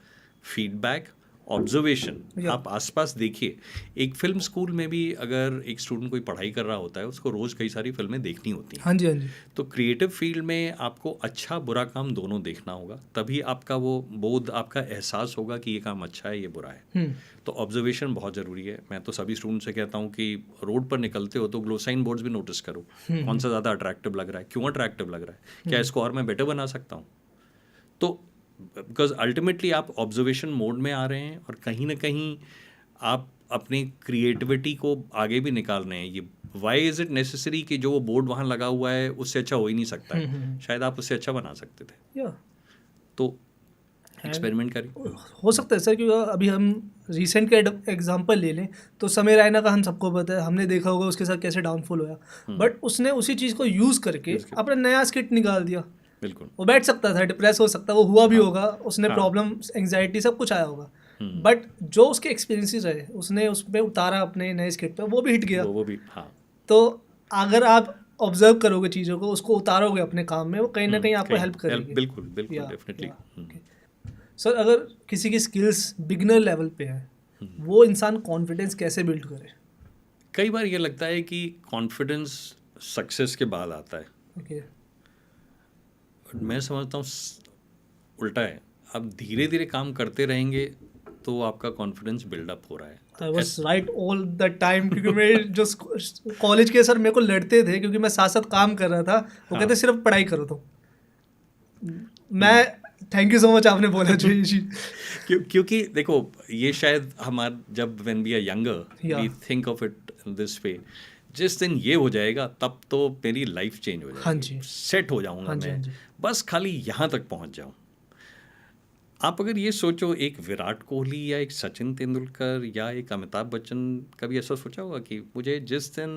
फीडबैक, ऑब्जर्वेशन, आप आसपास देखिए. एक फिल्म स्कूल में भी अगर एक स्टूडेंट कोई पढ़ाई कर रहा होता है, उसको रोज़ कई सारी फिल्में देखनी होती हैं. हाँ जी, हाँ जी. तो क्रिएटिव फील्ड में आपको अच्छा बुरा काम दोनों देखना होगा, तभी आपका वो बोध, आपका एहसास होगा कि ये काम अच्छा है, ये बुरा है. तो ऑब्जर्वेशन बहुत ज़रूरी है. मैं तो सभी स्टूडेंट से कहता हूँ कि रोड पर निकलते हो तो ग्लोसाइन बोर्ड्स भी नोटिस करो, कौन सा ज़्यादा अट्रैक्टिव लग रहा है, क्यों अट्रैक्टिव लग रहा है, क्या इसको और मैं बेटर बना सकता हूँ. तो बिकॉज अल्टीमेटली आप ऑब्जर्वेशन मोड में आ रहे हैं और कहीं ना कहीं आप अपनी क्रिएटिविटी को आगे भी निकाल रहे हैं. ये वाई इज़ इट नेसेसरी कि जो वो बोर्ड वहाँ लगा हुआ है उससे अच्छा हो ही नहीं सकता है, शायद आप उससे अच्छा बना सकते थे. या. तो एक्सपेरिमेंट करिए. हो सकता है सर, क्योंकि अभी हम रिसेंट का एग्जांपल ले लें तो समय रैना का हम सबको पता है, हमने देखा होगा उसके साथ कैसे डाउनफॉल होया. बट उसने उसी चीज़ को यूज़ करके अपना नया स्किट निकाल दिया. बिल्कुल. वो बैठ सकता था, डिप्रेस हो सकता, वो हुआ भी होगा, उसने प्रॉब्लम, एंग्जाइटी सब कुछ आया होगा. बट जो उसके एक्सपीरियंसेस रहे, उसने उस पर उतारा अपने नए स्किट पे, वो भी हिट गया. वो भी. हाँ. तो अगर आप ऑब्जर्व करोगे चीज़ों को, उसको उतारोगे अपने काम में, वो कहीं ना कहीं आपको हेल्प करेगी. बिल्कुल बिल्कुल, डेफिनेटली. सर, अगर किसी की स्किल्स बिगिनर लेवल पे है, वो इंसान कॉन्फिडेंस कैसे बिल्ड करे? कई बार ये लगता है कि कॉन्फिडेंस सक्सेस के बाद आता है. ओके. मैं समझता हूँ उल्टा है. आप धीरे धीरे काम करते रहेंगे तो आपका कॉन्फिडेंस बिल्डअप हो रहा है। I was right all the time, क्योंकि मेरे जो कॉलेज के सर मेरे को लड़ते थे क्योंकि मैं साथ साथ काम कर रहा था। वो हाँ। कहते सिर्फ पढ़ाई करो तुम। मैं थैंक यू सो मच आपने बोला जो ये चीज। क्योंकि देखो ये शायद हमारा जब when we are younger Yeah. We think of it this way, जिस दिन ये हो जाएगा तब तो मेरी लाइफ चेंज हो हाँ जाएगी, जी। सेट हो जाऊंगा हाँ जी, मैं, हाँ जी। बस खाली यहाँ तक पहुँच जाऊँ। आप अगर ये सोचो, एक विराट कोहली या एक सचिन तेंदुलकर या एक अमिताभ बच्चन कभी ऐसा सोचा होगा कि मुझे जिस दिन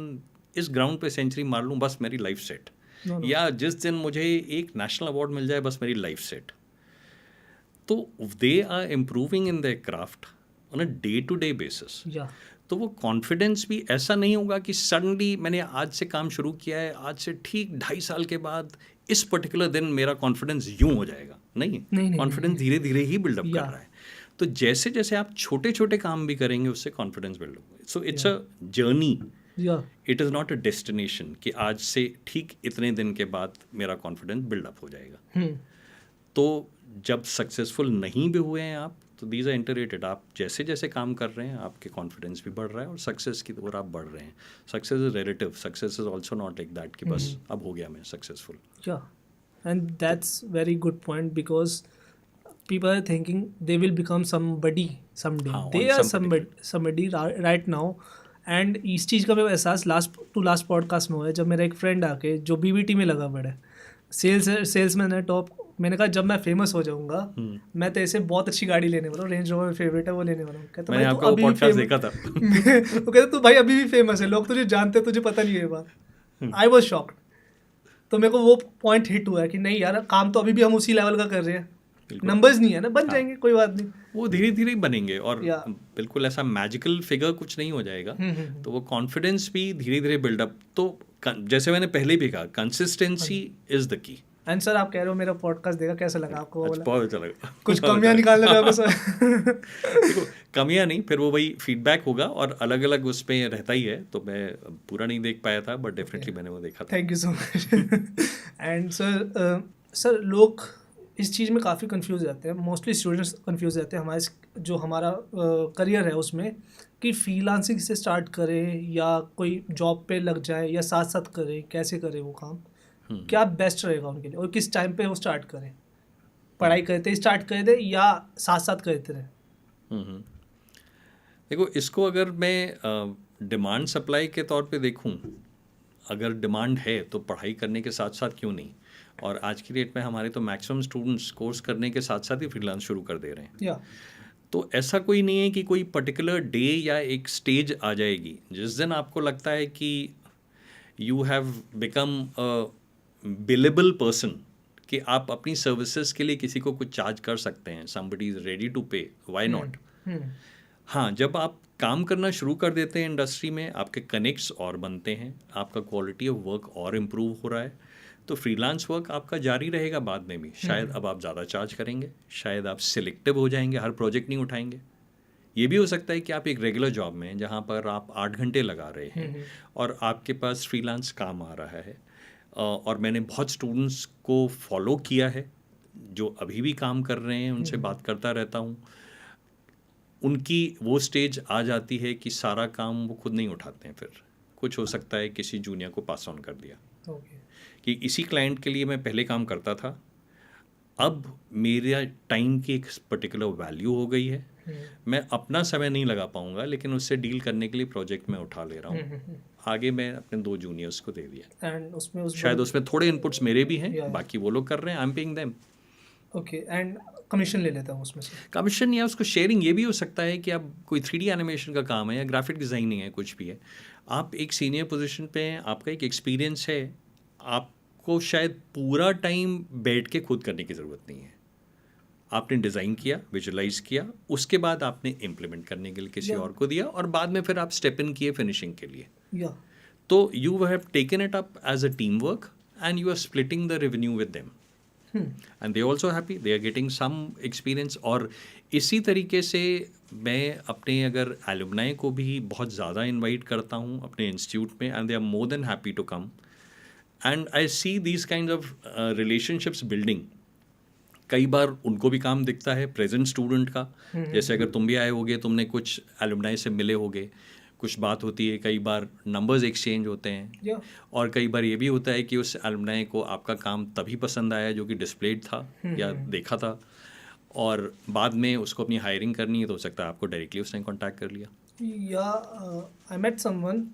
इस ग्राउंड पे सेंचुरी मार लूँ बस मेरी लाइफ सेट, No, no. या जिस दिन मुझे एक नेशनल अवार्ड मिल जाए बस मेरी लाइफ सेट। तो they are improving in their craft on a day to day basis. या तो वो कॉन्फिडेंस भी ऐसा नहीं होगा कि सडनली मैंने आज से काम शुरू किया है, आज से ठीक 2.5 साल के बाद इस पर्टिकुलर दिन मेरा कॉन्फिडेंस यूं हो जाएगा। नहीं, कॉन्फिडेंस धीरे धीरे ही बिल्डअप कर Yeah. रहा है। तो जैसे जैसे आप छोटे छोटे काम भी करेंगे उससे confidence build up. So it's a journey, yeah it is not a destination कि आज से ठीक इतने दिन के बाद मेरा कॉन्फिडेंस बिल्डअप हो जाएगा। तो जब सक्सेसफुल नहीं भी हुए हैं आप, तो दीज आर इंटररेटेड। आप जैसे जैसे काम कर रहे हैं आपके कॉन्फिडेंस भी बढ़ रहा है और सक्सेस की ओर आप बढ़ रहे हैं। Success is relative, success is also not like that कि बस अब हो गया मैं successful. Yeah, and that's very good point because people are thinking they will become somebody someday. हाँ, They on are some somebody right now. And इस चीज़ का मेरे को एहसास लास्ट पॉडकास्ट में हुआ है, जब मेरा एक फ्रेंड आके जो बीबीटी में लगा पड़ा है, सेल्समैन है टॉप। मैंने कहा जब मैं फेमस हो जाऊंगा मैं तो ऐसे बहुत अच्छी गाड़ी लेने वाला हूँ, रेंज रोवर फेवरेट है वो लेने वाला हूँ। कहता मैंने भाई आपका तू वो अभी भी पॉडकास्ट देखा था। वो कहता तू भाई अभी भी फेमस है, लोग तुझे जानते हैं, तुझे पता नहीं है ये बात। I was shocked. तो मेरे को वो पॉइंट हिट हुआ है कि नहीं यार, काम तो अभी भी हम उसी लेवल का कर रहे हैं, नंबर्स नहीं है ना, बन जाएंगे, कोई बात नहीं। वो धीरे धीरे ही बनेंगे और Yeah. बिल्कुल ऐसा मैजिकल फिगर कुछ नहीं हो जाएगा। तो वो कॉन्फिडेंस भी धीरे धीरे बिल्डअप। तो जैसे मैंने पहले भी कहा, consistency is the key. And sir आप कह रहे हो मेरा पॉडकास्ट देखा, कैसा लगा आपको? वो वाला? बहुत अच्छा लगा। कुछ कमियां निकालने जाओगे सर? देखो कमियां नहीं, फिर वो वही फीडबैक होगा और अलग अलग उस पर रहता ही है। तो मैं पूरा नहीं देख पाया था बट डेफिनेटली मैंने वो देखा था। Thank you so much. And sir लोग इस चीज़ में काफ़ी कंफ्यूज रहते हैं, मोस्टली स्टूडेंट्स कंफ्यूज रहते हैं हमारे जो हमारा करियर है उसमें, कि फ्रीलांसिंग से स्टार्ट करें या कोई जॉब पे लग जाए या साथ साथ करें, कैसे करें वो काम, क्या बेस्ट रहेगा उनके लिए और किस टाइम पे वो स्टार्ट करें? पढ़ाई करते स्टार्ट कर दें या साथ साथ करते रहें? देखो इसको अगर मैं डिमांड सप्लाई के तौर पे देखूं, अगर डिमांड है तो पढ़ाई करने के साथ साथ क्यों नहीं। और आज की डेट में हमारे तो मैक्सिमम स्टूडेंट्स कोर्स करने के साथ साथ ही फ्रीलांस शुरू कर दे रहे हैं। या तो ऐसा कोई नहीं है कि कोई पर्टिकुलर डे या एक स्टेज आ जाएगी जिस दिन आपको लगता है कि you have become a billable person, कि आप अपनी सर्विसेज के लिए किसी को कुछ चार्ज कर सकते हैं, समबडी इज रेडी टू पे, व्हाई नॉट। हाँ, जब आप काम करना शुरू कर देते हैं इंडस्ट्री में, आपके कनेक्ट्स और बनते हैं, आपका क्वालिटी ऑफ वर्क और इम्प्रूव हो रहा है, तो फ्रीलांस वर्क आपका जारी रहेगा बाद में भी। शायद अब आप ज़्यादा चार्ज करेंगे, शायद आप सिलेक्टिव हो जाएंगे, हर प्रोजेक्ट नहीं उठाएंगे। ये भी हो सकता है कि आप एक रेगुलर जॉब में जहाँ पर आप 8 घंटे लगा रहे हैं और आपके पास फ्रीलांस काम आ रहा है। और मैंने बहुत स्टूडेंट्स को फॉलो किया है जो अभी भी काम कर रहे हैं, उनसे बात करता रहता हूँ। उनकी वो स्टेज आ जाती है कि सारा काम वो खुद नहीं उठाते हैं, फिर कुछ हो सकता है किसी जूनियर को पास ऑन कर दिया। कि इसी क्लाइंट के लिए मैं पहले काम करता था, अब मेरा टाइम की एक पर्टिकुलर वैल्यू हो गई है, मैं अपना समय नहीं लगा पाऊंगा, लेकिन उससे डील करने के लिए प्रोजेक्ट में उठा ले रहा हूँ। आगे मैं अपने 2 जूनियर्स को दे दिया। एंड उसमें शायद उसमें थोड़े इनपुट्स मेरे भी हैं, बाकी वो लोग कर रहे हैं, I am paying them. Okay, and commission ले लेता हूँ उसमें से? कमीशन या उसको शेयरिंग ये भी हो सकता है कि आप कोई 3D एनिमेशन का काम है या ग्राफिक डिज़ाइनिंग है, कुछ भी है, आप एक सीनियर पोजीशन पे हैं, आपका एक एक्सपीरियंस है, आपको शायद पूरा टाइम बैठ के खुद करने की ज़रूरत नहीं है। आपने डिज़ाइन किया, विजुलाइज किया, उसके बाद आपने इम्प्लीमेंट करने के लिए किसी और को दिया और बाद में फिर आप स्टेप इन किए फिनिशिंग के लिए। तो you have taken it up as a team work and you are splitting the revenue with them and they also happy, they are getting some experience. और इसी तरीके से मैं अपने अगर एलुमनाई को भी बहुत ज़्यादा इन्वाइट करता हूँ अपने इंस्टीट्यूट में, and they are more than happy to come, and I see these kind of relationships building कई बार उनको भी काम दिखता है प्रेजेंट स्टूडेंट का, जैसे अगर तुम भी आए होगे, तुमने कुछ एलुमनाई से मिले होगे, कुछ बात होती है, कई बार नंबर्स एक्सचेंज होते हैं, या और कई बार ये भी होता है कि उस एलुमनाई को आपका काम तभी पसंद आया जो कि डिस्प्लेड था या देखा था, और बाद में उसको अपनी हायरिंग करनी है तो हो सकता है आपको डायरेक्टली उसने कांटेक्ट कर लिया। आई मेट समवन,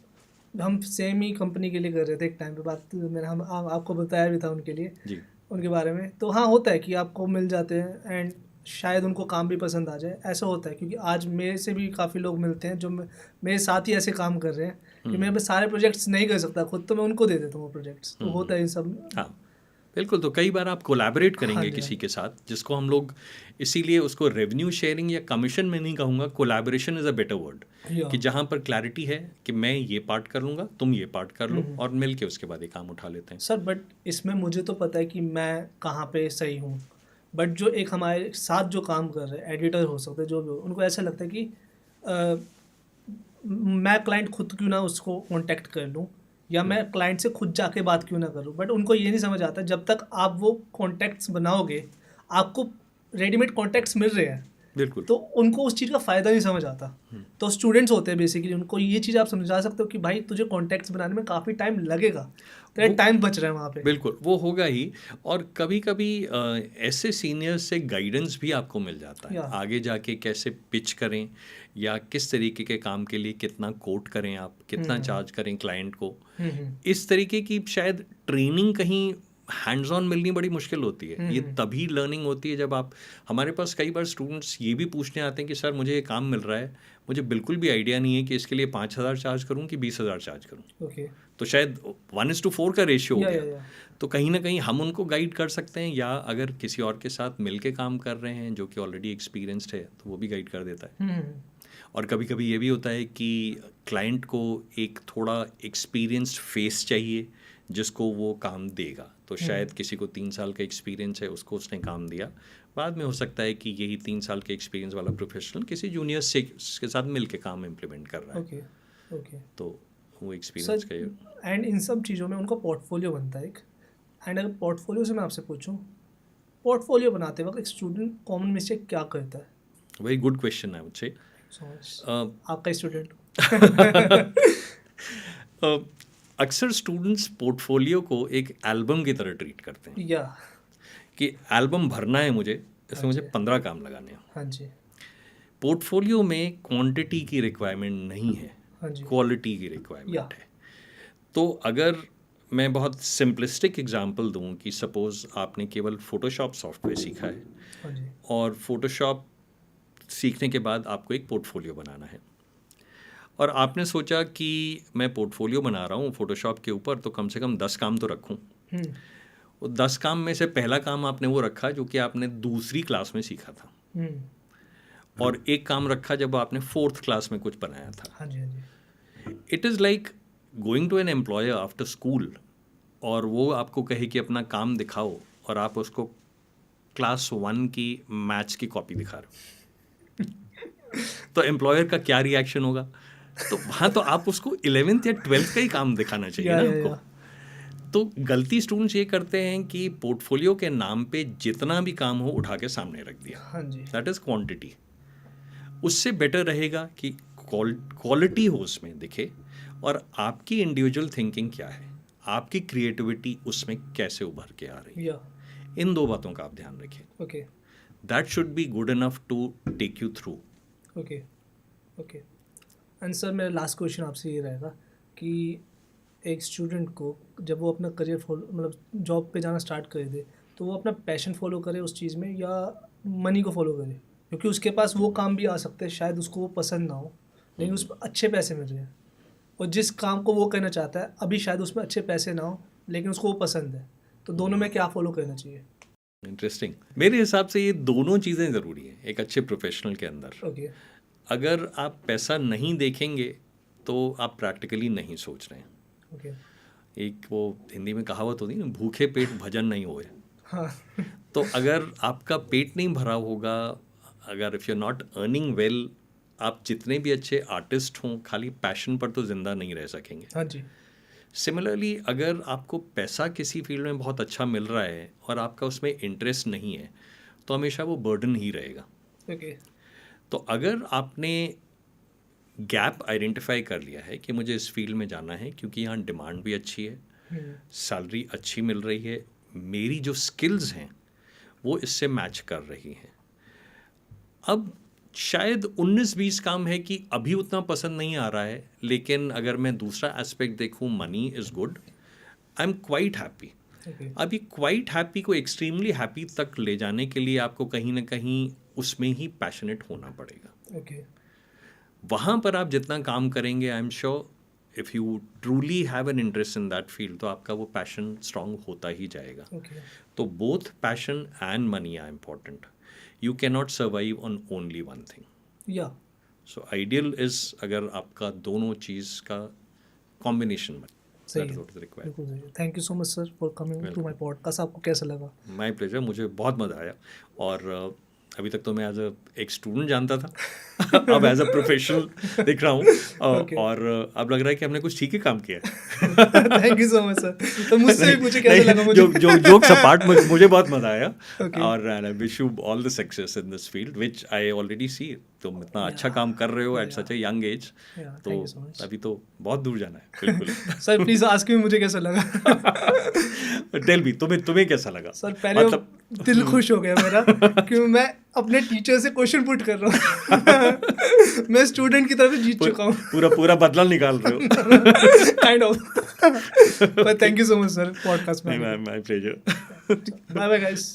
हम सेम ही कंपनी के लिए कर रहे थे एक टाइम पे बात, मैंने आपको बताया भी था उनके लिए, जी उनके बारे में। तो हाँ, होता है कि आपको मिल जाते हैं एंड शायद उनको काम भी पसंद आ जाए, ऐसा होता है। क्योंकि आज मेरे से भी काफ़ी लोग मिलते हैं जो मेरे साथ ही ऐसे काम कर रहे हैं कि मैं बस सारे प्रोजेक्ट्स नहीं कर सकता खुद, तो मैं उनको दे देता हूँ वो प्रोजेक्ट्स। तो होता है इन सब। हाँ बिल्कुल, तो कई बार आप कोलैबोरेट हाँ करेंगे जी, किसी के साथ, जिसको हम लोग इसीलिए उसको रेवेन्यू शेयरिंग या कमीशन में नहीं कहूँगा, collaboration is a better word, या कि जहाँ पर क्लैरिटी है कि मैं ये पार्ट कर लूँगा, तुम ये पार्ट कर लो, और मिल के उसके बाद ये काम उठा लेते हैं। सर, बट इसमें मुझे तो पता है कि मैं कहाँ पे सही हूँ, बट जो एक हमारे साथ जो काम कर रहे हैं, एडिटर हो सकते हैं, जो भी हो, उनको ऐसा लगता है कि मैं क्लाइंट खुद क्यों ना उसको कांटेक्ट कर लूँ, या मैं क्लाइंट से खुद जाके बात क्यों ना करूँ। बट उनको ये नहीं समझ आता, जब तक आप वो कॉन्टैक्ट्स बनाओगे, आपको रेडीमेड कॉन्टैक्ट्स मिल रहे हैं, बिल्कुल, तो उनको उस चीज़ का फ़ायदा नहीं समझ आता। तो स्टूडेंट्स होते हैं बेसिकली, उनको ये चीज़ आप समझा सकते हो कि भाई तुझे कॉन्टैक्ट्स बनाने में काफ़ी टाइम लगेगा, तेरा टाइम बच रहा है वहाँ पे। बिल्कुल वो होगा ही। और कभी कभी ऐसे सीनियर्स से गाइडेंस भी आपको मिल जाता है, या आगे जाके कैसे पिच करें, या किस तरीके के काम के लिए कितना कोट करें, आप कितना चार्ज करें क्लाइंट को। इस तरीके की शायद ट्रेनिंग कहीं हैंड्स ऑन मिलनी बड़ी मुश्किल होती है। ये तभी लर्निंग होती है जब आप, हमारे पास कई बार स्टूडेंट्स ये भी पूछने आते हैं कि सर मुझे ये काम मिल रहा है, मुझे बिल्कुल भी आइडिया नहीं है कि इसके लिए 5,000 चार्ज करूं कि 20,000 चार्ज करूं। ओके। तो शायद 1:4 का रेशियो हो या गया। तो कहीं ना कहीं हम उनको गाइड कर सकते हैं, या अगर किसी और के साथ मिल के काम कर रहे हैं जो कि ऑलरेडी एक्सपीरियंस्ड है, तो वो भी गाइड कर देता है। और कभी कभी ये भी होता है कि क्लाइंट को एक थोड़ा एक्सपीरियंस्ड फेस चाहिए जिसको वो काम देगा। तो शायद किसी को 3 साल का एक्सपीरियंस है, उसको उसने काम दिया, बाद में हो सकता है कि यही 3 साल के एक्सपीरियंस वाला प्रोफेशनल किसी जूनियर से के साथ मिल के काम इम्प्लीमेंट कर रहा है। ओके ओके तो वो एक्सपीरियंस का ये। एंड इन सब चीज़ों में उनको पोर्टफोलियो बनता है एक। एंड अगर पोर्टफोलियो से मैं आपसे पूछूं, पोर्टफोलियो बनाते वक्त एक स्टूडेंट कॉमन मिस्टेक क्या करता है? वेरी गुड क्वेश्चन है मुझसे। आपका स्टूडेंट अक्सर स्टूडेंट्स पोर्टफोलियो को एक एल्बम की तरह ट्रीट करते हैं, या कि एल्बम भरना है मुझे, इसमें मुझे 15 काम लगाने हैं। हाँ जी, पोर्टफोलियो में क्वांटिटी की रिक्वायरमेंट नहीं है, हाँ जी, क्वालिटी की या रिक्वायरमेंट है। तो अगर मैं बहुत सिंपलिस्टिक एग्जांपल दूं कि सपोज आपने केवल फोटोशॉप सॉफ्टवेयर सीखा है, हाँ जी, और फोटोशॉप सीखने के बाद आपको एक पोर्टफोलियो बनाना है, और आपने सोचा कि मैं पोर्टफोलियो बना रहा हूँ फोटोशॉप के ऊपर, तो कम से कम 10 काम तो रखूँ। वो 10 काम में से पहला काम आपने वो रखा जो कि आपने दूसरी क्लास में सीखा था, और एक काम रखा जब आपने 4th क्लास में कुछ बनाया था। हाँ जी, हाँ जी, it is like going to an employer after school, और वो आपको कहे कि अपना काम दिखाओ, और आप उसको क्लास 1 की मैथ्स की कॉपी दिखा रहे हो। तो एम्प्लॉयर का क्या रिएक्शन होगा? तो हाँ, तो आप उसको 11th या 12th का ही काम दिखाना चाहिए ना आपको। तो गलती स्टूडेंट्स ये करते हैं कि पोर्टफोलियो के नाम पे जितना भी काम हो उठा के सामने रख दिया। हाँ जी, दैट इज़ क्वांटिटी। उससे बेटर रहेगा कि क्वालिटी हो उसमें दिखे, और आपकी इंडिविजुअल थिंकिंग क्या है, आपकी क्रिएटिविटी उसमें कैसे उभर के आ रही है। या इन 2 बातों का आप ध्यान रखें। Okay that should be good enough to take you through. Okay okay. And sir, मेरा लास्ट क्वेश्चन आपसे ये रहेगा कि एक स्टूडेंट को जब वो अपना करियर फॉलो, मतलब जॉब पे जाना स्टार्ट कर दे, तो वो अपना पैशन फॉलो करे उस चीज़ में, या मनी को फॉलो करे? क्योंकि उसके पास वो काम भी आ सकते हैं, शायद उसको वो पसंद ना हो, लेकिन उस पर अच्छे पैसे मिल रहे हैं, और जिस काम को वो करना चाहता है अभी शायद उसमें अच्छे पैसे ना हो, लेकिन उसको वो पसंद है। तो दोनों में क्या फॉलो करना चाहिए? इंटरेस्टिंग। मेरे हिसाब से ये दोनों चीज़ें ज़रूरी हैं एक अच्छे प्रोफेशनल के अंदर। ओके अगर आप पैसा नहीं देखेंगे तो आप प्रैक्टिकली नहीं सोच रहे हैं। ओके। एक वो हिंदी में कहावत होती है ना, भूखे पेट भजन नहीं होए। हाँ तो अगर आपका पेट नहीं भरा होगा, अगर if you are not earning well, आप जितने भी अच्छे आर्टिस्ट हों, खाली पैशन पर तो ज़िंदा नहीं रह सकेंगे। हाँ जी, सिमिलरली अगर आपको पैसा किसी फील्ड में बहुत अच्छा मिल रहा है और आपका उसमें इंटरेस्ट नहीं है, तो हमेशा वो बर्डन ही रहेगा। ओके। तो अगर आपने गैप आइडेंटिफाई कर लिया है कि मुझे इस फील्ड में जाना है क्योंकि यहाँ डिमांड भी अच्छी है, सैलरी अच्छी मिल रही है, मेरी जो स्किल्स हैं वो इससे मैच कर रही हैं, अब शायद 19-20 काम है कि अभी उतना पसंद नहीं आ रहा है, लेकिन अगर मैं दूसरा एस्पेक्ट देखूँ, money is good, I am quite happy. अभी क्वाइट हैप्पी को एक्सट्रीमली हैप्पी तक ले जाने के लिए आपको कहीं ना कहीं उसमें ही पैशनेट होना पड़ेगा। ओके। वहाँ पर आप जितना काम करेंगे, I am sure if you truly have an interest in that field, तो आपका वो पैशन स्ट्रांग होता ही जाएगा। ओके। तो both passion and money are important. You can not survive on only one thing. या सो आइडियल इज अगर आपका दोनों चीज़ का कॉम्बिनेशन बने। सही है, बिल्कुल सही है। Thank you so much sir for coming to my podcast. आपको कैसा लगा? माय प्लेजर, मुझे बहुत मज़ा आया। और अभी तक तो मैं एज एक स्टूडेंट जानता था अब एज अ प्रोफेशनल दिख रहा हूँ और अब लग रहा है कि हमने कुछ ठीक ही काम किया है। Thank you so much sir. तो मुझसे भी मुझे कैसा लगा? मुझे जोक्स अपार्ट मुझे बहुत मज़ा आया। Okay. और I wish you all the success in this field which I already see. तुम इतना अच्छा काम कर रहे हो at such a young age, तो thank you so much. अभी तो बहुत दूर जाना है। बिल्कुल सर प्लीज आस्क मी मुझे कैसा लगा। टेल मी, तुम्हें कैसा लगा? सर पहले मतलब दिल खुश हो गया मेरा कि मैं अपने टीचर से क्वेश्चन पुट कर रहा हूँ। मैं स्टूडेंट की तरफ से जीत चुका हूँ। पूरा बदला निकाल रहे हो। Kind of. पर thank you so much sir podcast में। My pleasure. Bye bye guys.